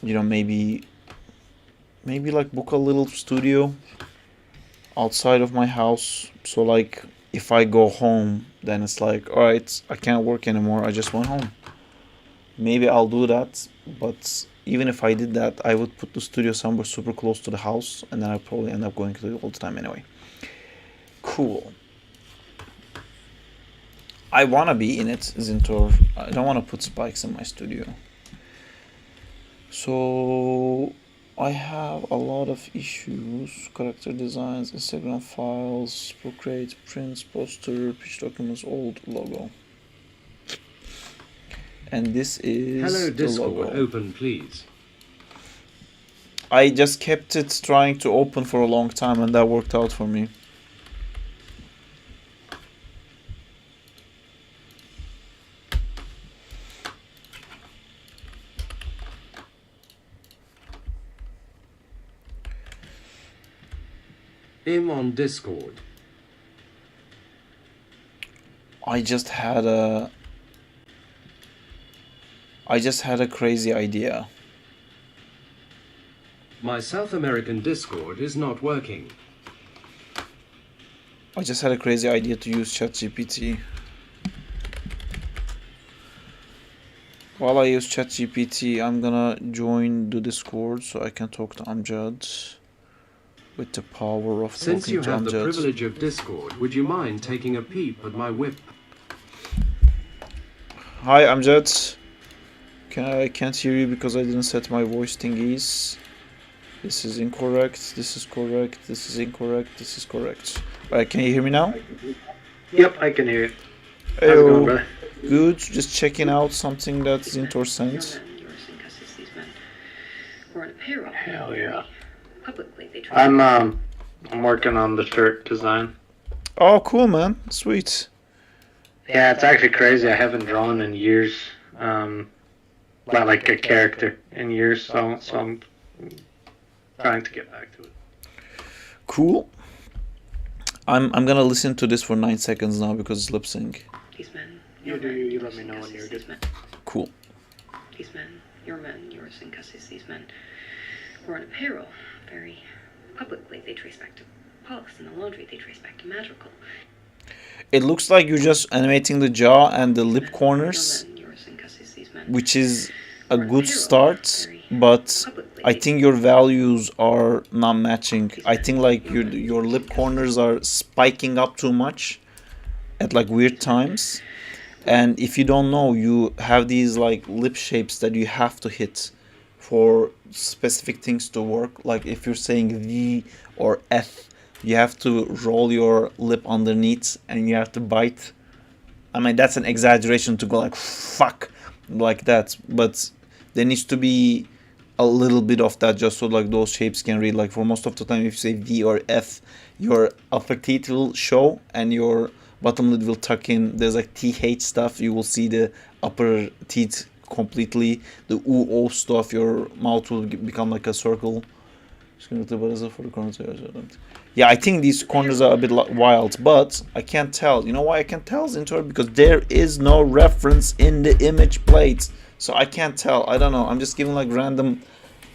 maybe like book a little studio outside of my house. So like if I go home, then it's like, all right, I can't work anymore, I just went home. Maybe I'll do that, but even if I did that, I would put the studio somewhere super close to the house, and then I probably end up going to it all the time anyway. Cool. I want to be in it, Zintor. I don't want to put spikes in my studio. So I have a lot of issues. Character designs, Instagram files, Procreate, prints, poster, pitch documents, old logo. And this is Hello, the Discord, logo. open please. I just kept it trying to open for a long time and that worked out for me. I'm on Discord. I just had a crazy idea. My South American Discord is not working. I just had a crazy idea to use ChatGPT. While I use ChatGPT, I'm gonna join the Discord so I can talk to Amjad with the power of Since talking you to have the Amjad. privilege of Discord, would you mind taking a peep at my whip? Hi Amjad. I can't hear you because I didn't set my voice thingies. This is incorrect. This is correct. This is incorrect. This is correct. Alright, can you hear me now? Yep, I can hear you. How's it going, brother? Good. Just checking out something that Zintor sent. Hell yeah. I'm working on the shirt design. Oh, cool, man. Sweet. Yeah, it's actually crazy. I haven't drawn in years. Like a character in years, so I'm trying to get back to it. Cool. I'm gonna listen to this for 9 seconds now because it's lip sync. You let me know when you're good. Cool. These men, your Sincusses, these men were on apparel very publicly. They trace back to Pollux, and the laundry they trace back to Madrigal. It looks like you're just animating the jaw and the lip corners, which is a good start, but I think your values are not matching. I think like your lip corners are spiking up too much at like weird times. And if you don't know, you have these like lip shapes that you have to hit for specific things to work. Like if you're saying V or F, you have to roll your lip underneath and you have to bite. I mean, that's an exaggeration to go like fuck like that, but there needs to be a little bit of that just so like those shapes can read. Like for most of the time, if you say V or F, your upper teeth will show and your bottom lid will tuck in. There's like TH stuff, you will see the upper teeth completely. The O stuff, your mouth will become like a circle. Yeah, I think these corners are a bit wild, but I can't tell. You know why I can't tell, Zintor? Because there is no reference in the image plate. So I can't tell. I don't know. I'm just giving like random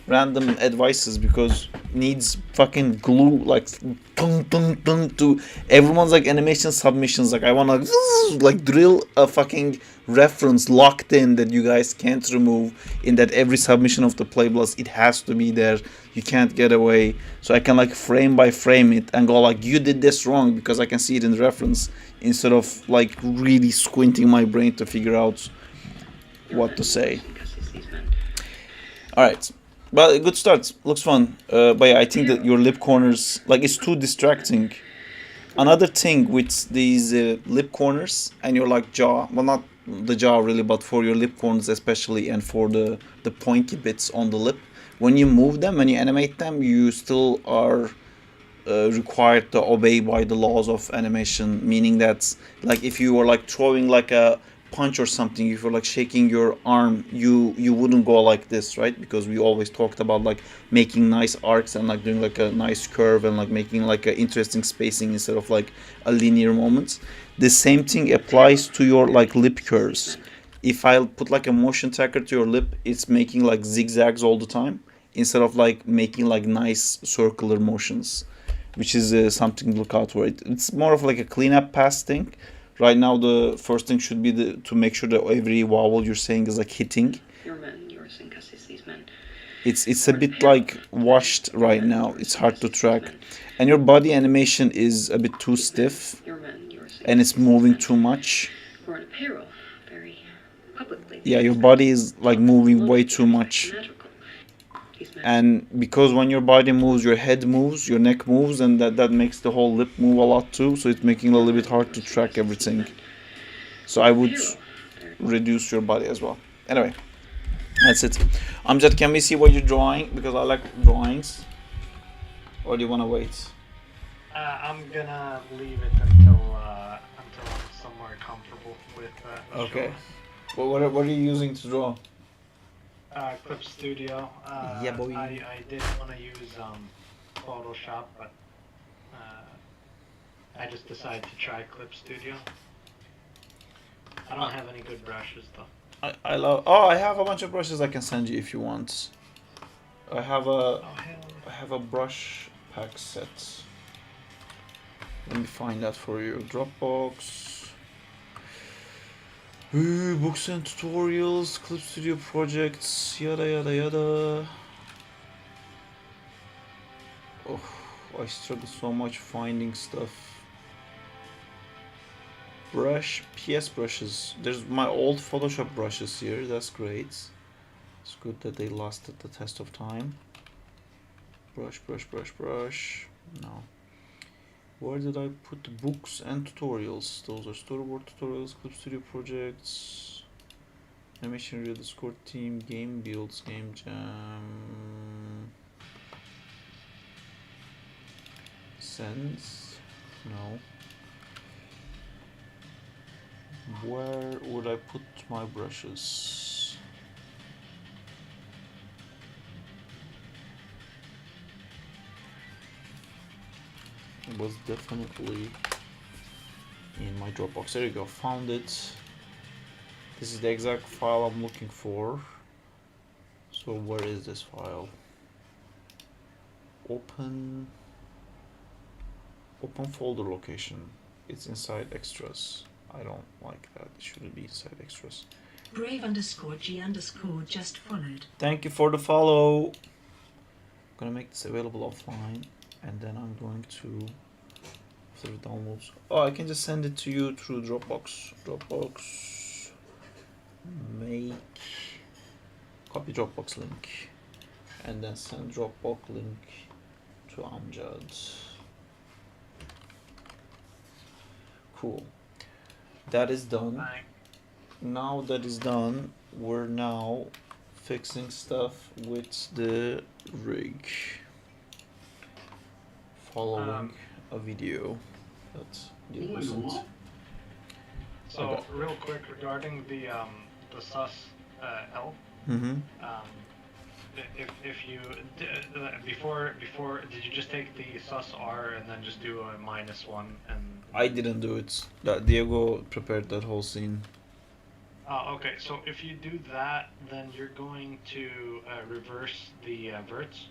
advices because needs fucking glue like to everyone's like animation submissions. Like I wanna like drill a fucking reference locked in that you guys can't remove in that every submission of the Playblast. It has to be there. You can't get away. So I can like frame by frame it and go like you did this wrong because I can see it in the reference instead of like really squinting my brain to figure out what to say. Alright. But a good start. Looks fun. But yeah, I think that your lip corners, like it's too distracting. Another thing with these lip corners and your like jaw, well not the jaw really, but for your lip corners especially and for the pointy bits on the lip, when you move them, when you animate them, you still are required to obey by the laws of animation, meaning that like if you were like throwing like a punch or something, if you're like shaking your arm, you wouldn't go like this, right? Because we always talked about like making nice arcs and like doing like a nice curve and like making like an interesting spacing instead of like a linear moment. The same thing applies to your like lip curves. If I put like a motion tracker to your lip, it's making like zigzags all the time instead of like making like nice circular motions, which is something to look out for. It's more of like a cleanup pass thing. Right now, the first thing should be to make sure that every vowel you're saying is like hitting. It's a bit like washed right now. It's hard to track, and your body animation is a bit too stiff, and it's moving too much. Yeah, your body is like moving way too much. these men. And because when your body moves, your head moves, your neck moves, and that makes the whole lip move a lot too, so it's making it a little bit hard to track everything. So I would reduce your body as well. Anyway, that's it. Amjad, can we see what you're drawing? Because I like drawings. Or do you want to wait? I'm gonna leave it until I'm somewhere comfortable with. Okay. Well, what are you using to draw? Clip Studio. Yeah, boy. I did want to use Photoshop, but I just decided to try Clip Studio. I don't have any good brushes though. I love. Oh, I have a bunch of brushes I can send you if you want. I have a brush pack set. Let me find that for you. Dropbox. Books and tutorials, Clip Studio projects, yada yada yada. Oh, I struggle so much finding stuff. Brush, PS brushes. There's my old Photoshop brushes here. That's great. It's good that they lasted the test of time. Brush. No. Where did I put the books and tutorials? Those are storyboard tutorials, Clip Studio projects, animation real Discord team, game builds, game jam, sends. No. Where would I put my brushes? It was definitely in my Dropbox. There you go, found it. This is the exact file I'm looking for. So where is this file? Open folder location. It's inside extras. I don't like that. It shouldn't be inside extras. Brave_G_ just followed. Thank you for the follow. I'm gonna make this available offline, and then I'm going to, after the downloads, oh, I can just send it to you through Dropbox. Make copy Dropbox link, and then send Dropbox link to Amjad. Cool. That is done. Now that is done, we're now fixing stuff with the rig. Following a video that Diego sent. So real quick regarding the sus L. Mm-hmm. If you before did you just take the sus R and then just do a -1 and? I didn't do it. Diego prepared that whole scene. Oh, okay. So if you do that, then you're going to reverse the verts.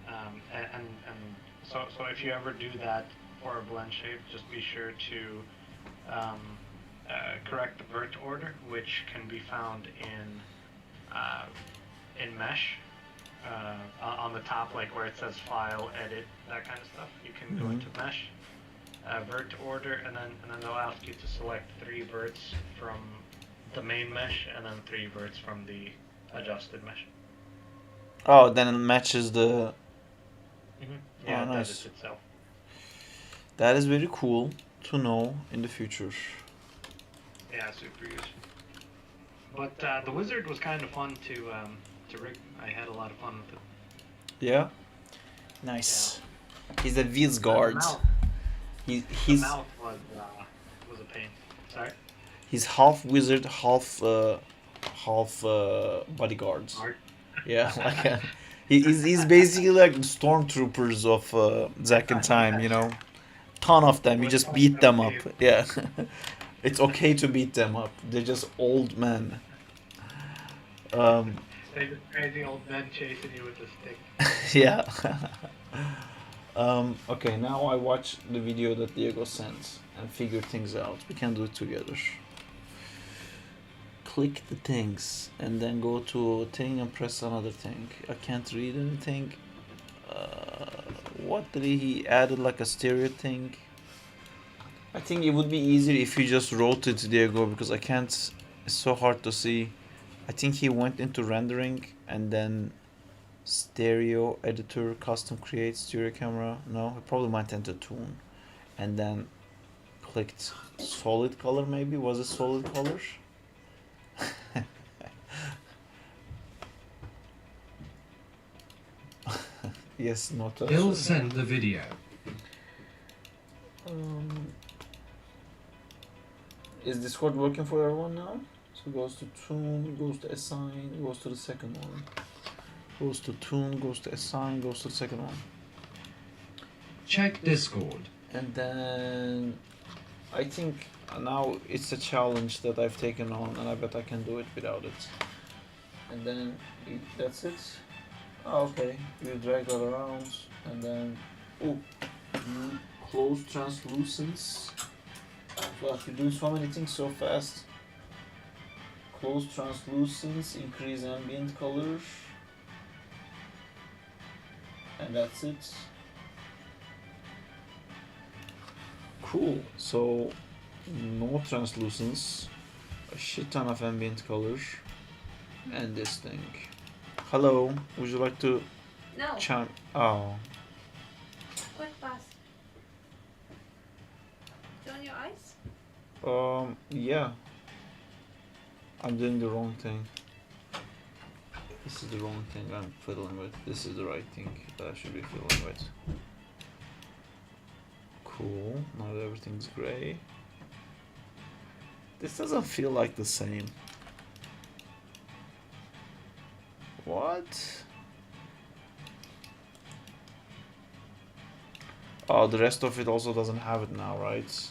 And so if you ever do that for a blend shape, just be sure to correct the vert order, which can be found in mesh. On the top, like where it says file, edit, that kind of stuff, you can go into mesh, vert order, and then they'll ask you to select 3 verts from the main mesh and then 3 verts from the adjusted mesh. Oh, then it matches the. Yeah, oh, nice. that is itself. That is very cool to know in the future. Yeah, super useful. But the wizard was kind of fun to rig. I had a lot of fun with it. Yeah. Nice. Yeah. He's a Viz guard. The mouth was a pain. Sorry. He's half wizard, half bodyguards. Yeah, like he's basically like the stormtroopers of Zack and Time, you know. Ton of them. You just beat them up. Yeah. It's okay to beat them up. They're just old men. They're just crazy old men chasing you with a stick. Yeah. Okay, now I watch the video that Diego sent and figure things out. We can do it together. Click the things and then go to a thing and press another thing. I can't read anything. What did he added like a stereo thing? I think it would be easier if you just wrote it, Diego, because I can't. It's so hard to see. I think he went into rendering and then stereo editor, custom create stereo camera. No, I probably might enter tune, and then clicked solid color. Maybe was it solid color? Yes, not. He'll send the video. Is Discord working for everyone now? So it goes to tune, goes to assign, goes to the second one. Goes to tune, goes to assign, goes to the second one. Check Discord. And then I think now it's a challenge that I've taken on, and I bet I can do it without it. And then that's it. Oh, okay, you drag that around, and then you close translucence. Well, you're doing so many things so fast. Close translucence, increase ambient color, and that's it. Cool. So no translucence, a shit ton of ambient color, and this thing. Hello, would you like to No. chime? Oh, Quick fast. Is it on your eyes? yeah. I'm doing the wrong thing. This is the wrong thing I'm fiddling with. This is the right thing that I should be fiddling with. Cool. Now that everything's gray. This doesn't feel like the same. What? Oh, the rest of it also doesn't have it now, right?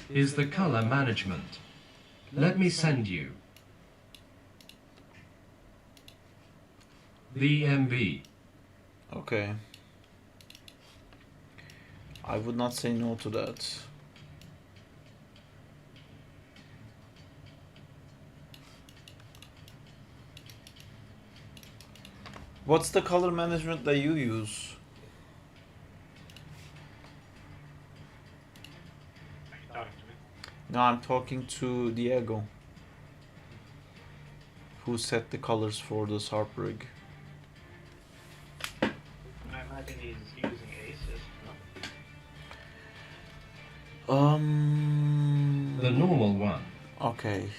Is the color management. Let me send you. The MV. Okay. I would not say no to that. What's the color management that you use? Are you talking to me? No, I'm talking to Diego, who set the colors for the Sarp rig. I imagine he's using aces. No? The normal one. Okay,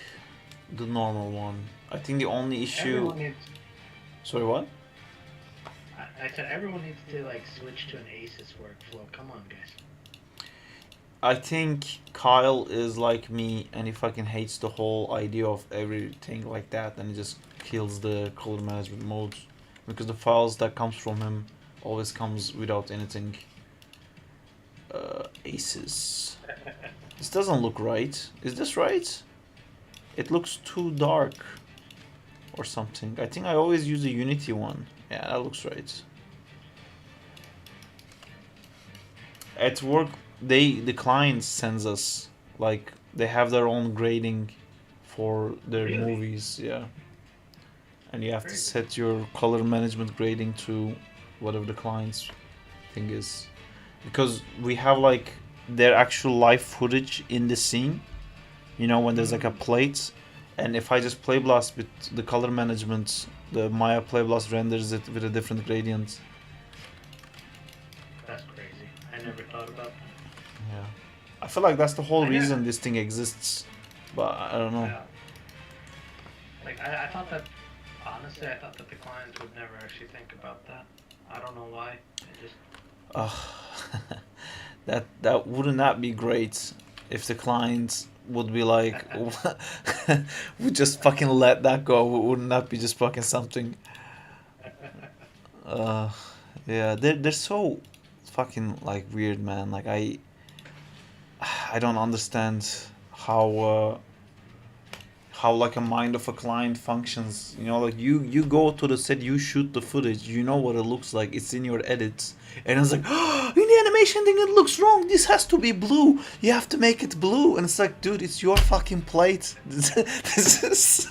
the normal one. I think the only issue. Everyone needs. Sorry, what? I said everyone needs to like switch to an aces workflow. Come on, guys. I think Kyle is like me, and he fucking hates the whole idea of everything like that, and he just kills the color management modes because the files that comes from him always comes without anything. Aces. This doesn't look right. Is this right? It looks too dark or something. I think I always use the Unity one. Yeah, that looks right. At work, the client sends us, like, they have their own grading for their Really? movies, yeah. And you have to Very set your color management grading to whatever the client's thing is. Because we have like their actual live footage in the scene, you know, when there's like a plate, and if I just play blast with the color management, the Maya play blast renders it with a different gradient. That's crazy. I never thought about that. Yeah, I feel like that's the whole I know. reason this thing exists, but I don't know. Yeah. Like I thought that honestly, I thought that the clients would never actually think about that. I don't know why. It just That wouldn't that be great if the client would be like, we just fucking let that go. Wouldn't that be just fucking something? Yeah, they're so fucking like weird, man. Like I don't understand how like a mind of a client functions. You know, like you go to the set, you shoot the footage, you know what it looks like, it's in your edits, and it's like, oh, in the animation thing it looks wrong, this has to be blue, you have to make it blue, and it's like, dude, it's your fucking plate. This is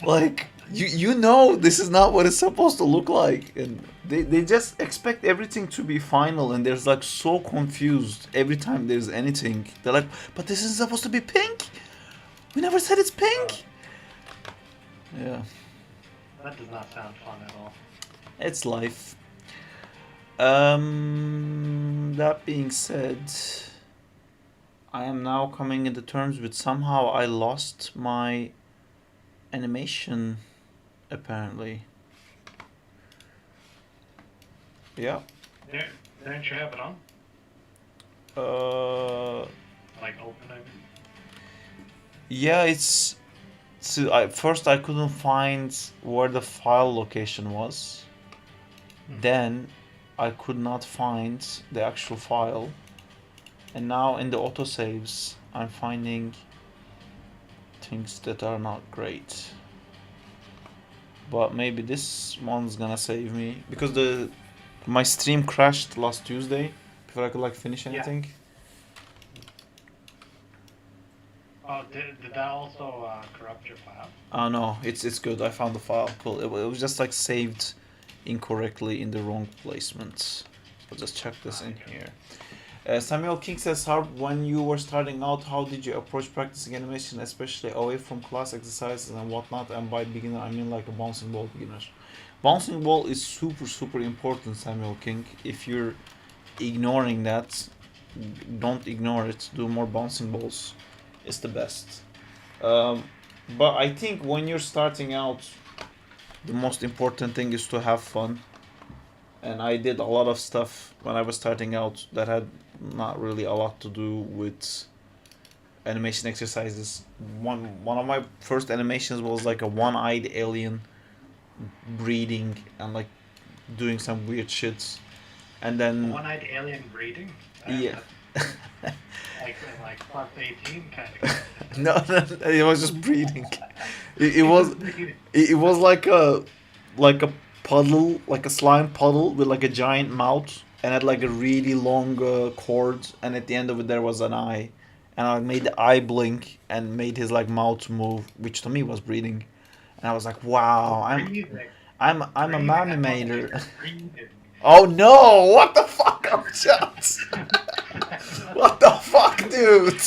like, you know this is not what it's supposed to look like, and they just expect everything to be final, and they're like so confused every time there's anything. They're like, but this is supposed to be pink. We never said it's pink! Yeah, That does not sound fun at all. it's life. That being said, I am now coming into terms with somehow I lost my animation, apparently. Yeah. Didn't you have it on? Like open, I mean? Yeah, it's. So first I couldn't find where the file location was. Then I could not find the actual file. And now in the autosaves, I'm finding things that are not great. But maybe this one's gonna save me because my stream crashed last Tuesday before I could like finish anything. Oh, did that also corrupt your file? Oh no, it's good. I found the file. Cool. It was just like saved incorrectly in the wrong placement. I'll just check this in here. Samuel King says, Sarp, when you were starting out, how did you approach practicing animation, especially away from class exercises and whatnot? And by beginner, I mean like a bouncing ball beginner. Bouncing ball is super important, Samuel King. If you're ignoring that, don't ignore it. Do more bouncing balls. It's the best. But I think when you're starting out, the most important thing is to have fun. And I did a lot of stuff when I was starting out that had not really a lot to do with animation exercises. One of my first animations was like a one-eyed alien breeding and like doing some weird shits. And then One-eyed alien breeding? yeah. like Part180 kind of. No, it was just breeding. It was like a puddle, like a slime puddle with like a giant mouth and had like a really long cord, and at the end of it there was an eye, and I made the eye blink and made his like mouth move, which to me was breeding, and I was like, wow, I'm a manimator. Oh no! What the fuck? I'm just. What the fuck, dude?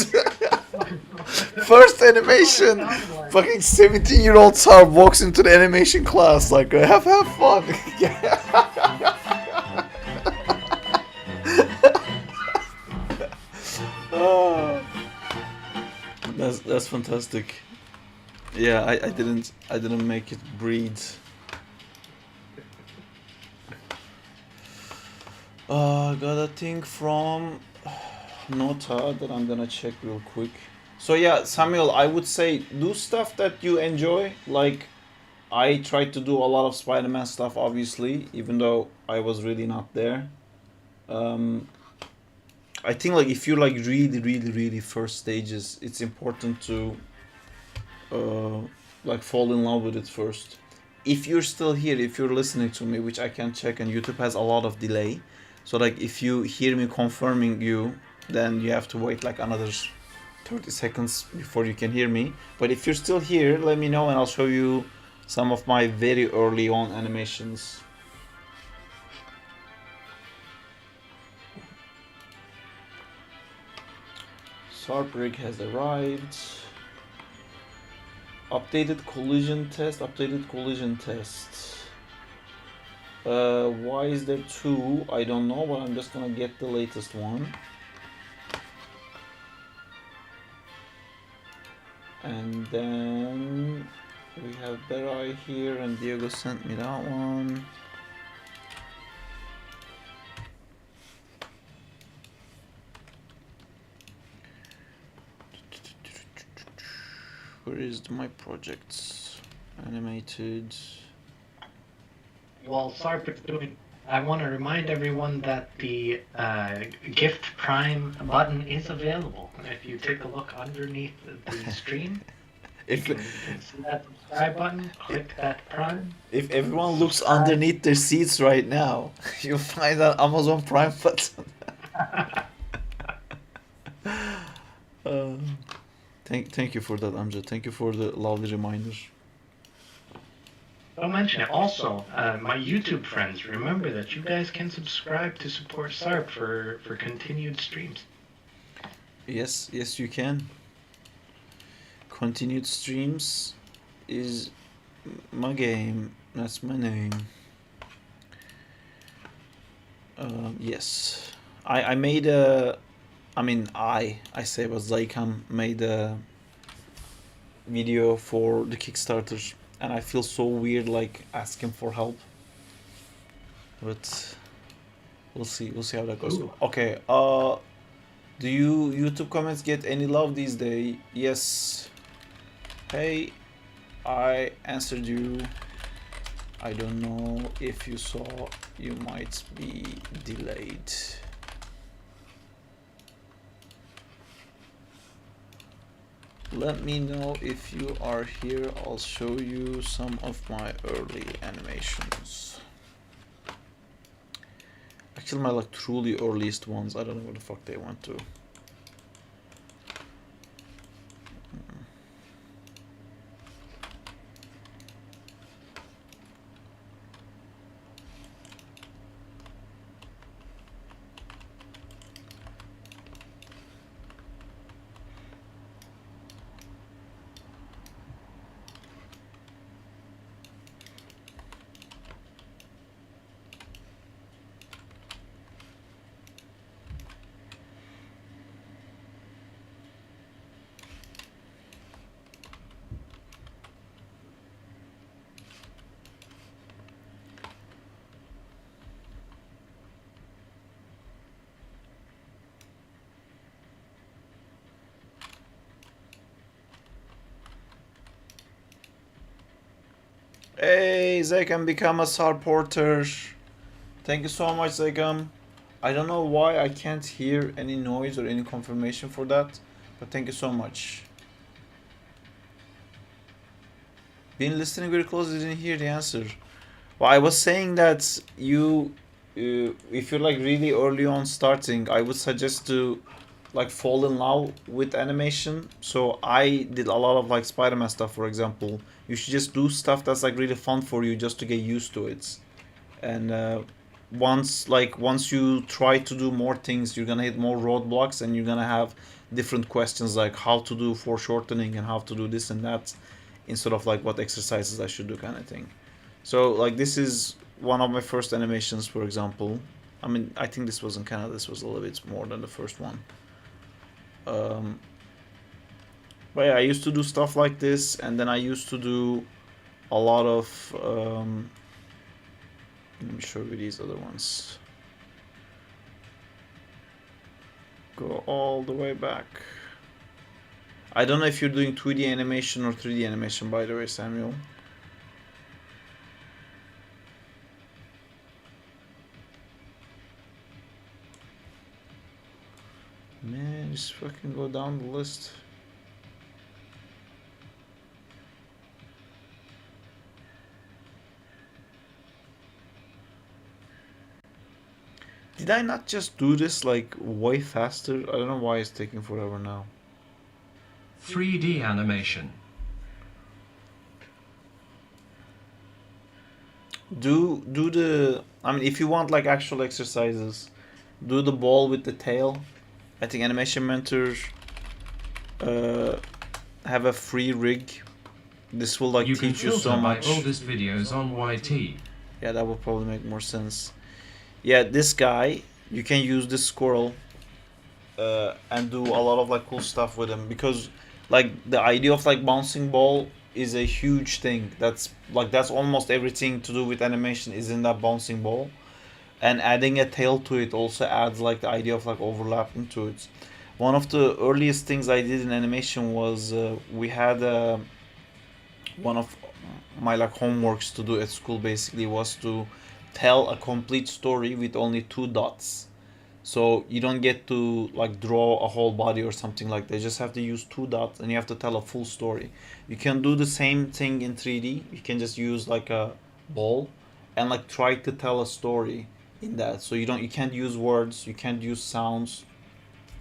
First animation. Fucking 17-year-old Sarp walks into the animation class like, have fun. Oh, that's fantastic. Yeah, I didn't make it breed. I got a thing from Nota that I'm gonna check real quick. So yeah, Samuel, I would say do stuff that you enjoy. Like, I tried to do a lot of Spider-Man stuff, obviously, even though I was really not there. I think like if you're like really first stages, it's important to like fall in love with it first. If you're still here, if you're listening to me, which I can check, and YouTube has a lot of delay, so like if you hear me confirming you, then you have to wait like another 30 seconds before you can hear me. But if you're still here, let me know and I'll show you some of my very early on animations. Sarp rig has arrived. Updated collision test. Why is there two? I don't know, but I'm just gonna get the latest one. And then we have Berai here, and Diego sent me that one. Where is my projects? Animated. While Sarp is doing, I want to remind everyone that the Gift Prime button is available. If you take a look underneath the stream, If you can see that subscribe button, click that Prime. if everyone looks underneath their seats right now, you'll find that Amazon Prime button. Thank you for that, Amjad. Thank you for the lovely reminder. Don't mention it. Also, my YouTube friends, remember that you guys can subscribe to support Sarp for continued streams. Yes, you can. continued streams is my game. That's my name. Yes, I made a. I say, but Zycam made a video for the Kickstarter, and I feel so weird like asking for help. But we'll see how that goes. Ooh. Okay. Do you YouTube comments get any love these days? Yes. Hey, I answered you. I don't know if you saw. You might be delayed. Let me know if you are here. I'll show you some of my early animations. Actually, my like truly earliest ones. I don't know where the fuck they went to. Hey, Zekam, become a Sarp porter. Thank you so much, Zekam. I don't know why I can't hear any noise or any confirmation for that, but thank you so much. Been listening very closely, didn't hear the answer. Well, I was saying that if you're like really early on starting, I would suggest to like fall in love with animation. So I did a lot of like Spider-Man stuff, for example. You should just do stuff that's like really fun for you, just to get used to it. And once you try to do more things, you're gonna hit more roadblocks, and you're gonna have different questions like how to do foreshortening and how to do this and that, instead of like what exercises I should do, kind of thing. So like this is one of my first animations, for example. I mean, I think this wasn't kind of, this was a little bit more than the first one. But yeah, I used to do stuff like this, and then I used to do a lot of let me show you these other ones. Go all the way back. I don't know if you're doing 2D animation or 3D animation, by the way, Samuel. Man, just fucking go down the list. Did I not just do this like way faster? I don't know why it's taking forever now. 3D animation. Do the, I mean, if you want like actual exercises, do the ball with the tail. I think Animation Mentor have a free rig. This will like You can teach you filter so my much. oldest videos on YT. Yeah, that will probably make more sense. Yeah, this guy, you can use this squirrel and do a lot of like cool stuff with him, because like the idea of like bouncing ball is a huge thing. That's almost everything to do with animation is in that bouncing ball, and adding a tail to it also adds like the idea of like overlapping to it. One of the earliest things I did in animation was we had one of my like homeworks to do at school basically was to tell a complete story with only 2 dots. So you don't get to like draw a whole body or something like that. You just have to use 2 dots and you have to tell a full story. You can do the same thing in 3D. You can just use like a ball and like try to tell a story in that. So you can't use words, you can't use sounds,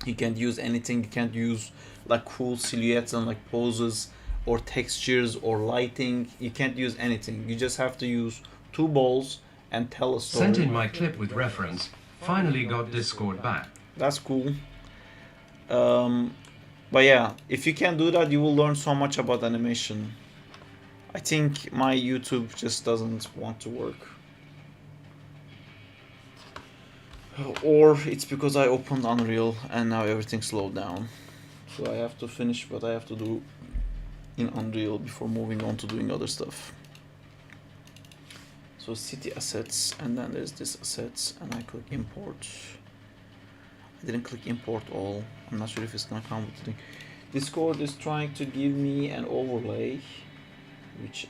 you can't use anything, you can't use like cool silhouettes and like poses or textures or lighting. You can't use anything. You just have to use 2 balls and tell a story. Sent in my clip with reference. Finally got Discord back. That's cool. But yeah, if you can do that, you will learn so much about animation. I think my YouTube just doesn't want to work. Or it's because I opened Unreal and now everything slowed down. So I have to finish what I have to do in Unreal before moving on to doing other stuff. So city assets, and then there's this assets, and I click import. I didn't click import all. I'm not sure if it's gonna come with the thing. Discord is trying to give me an overlay, which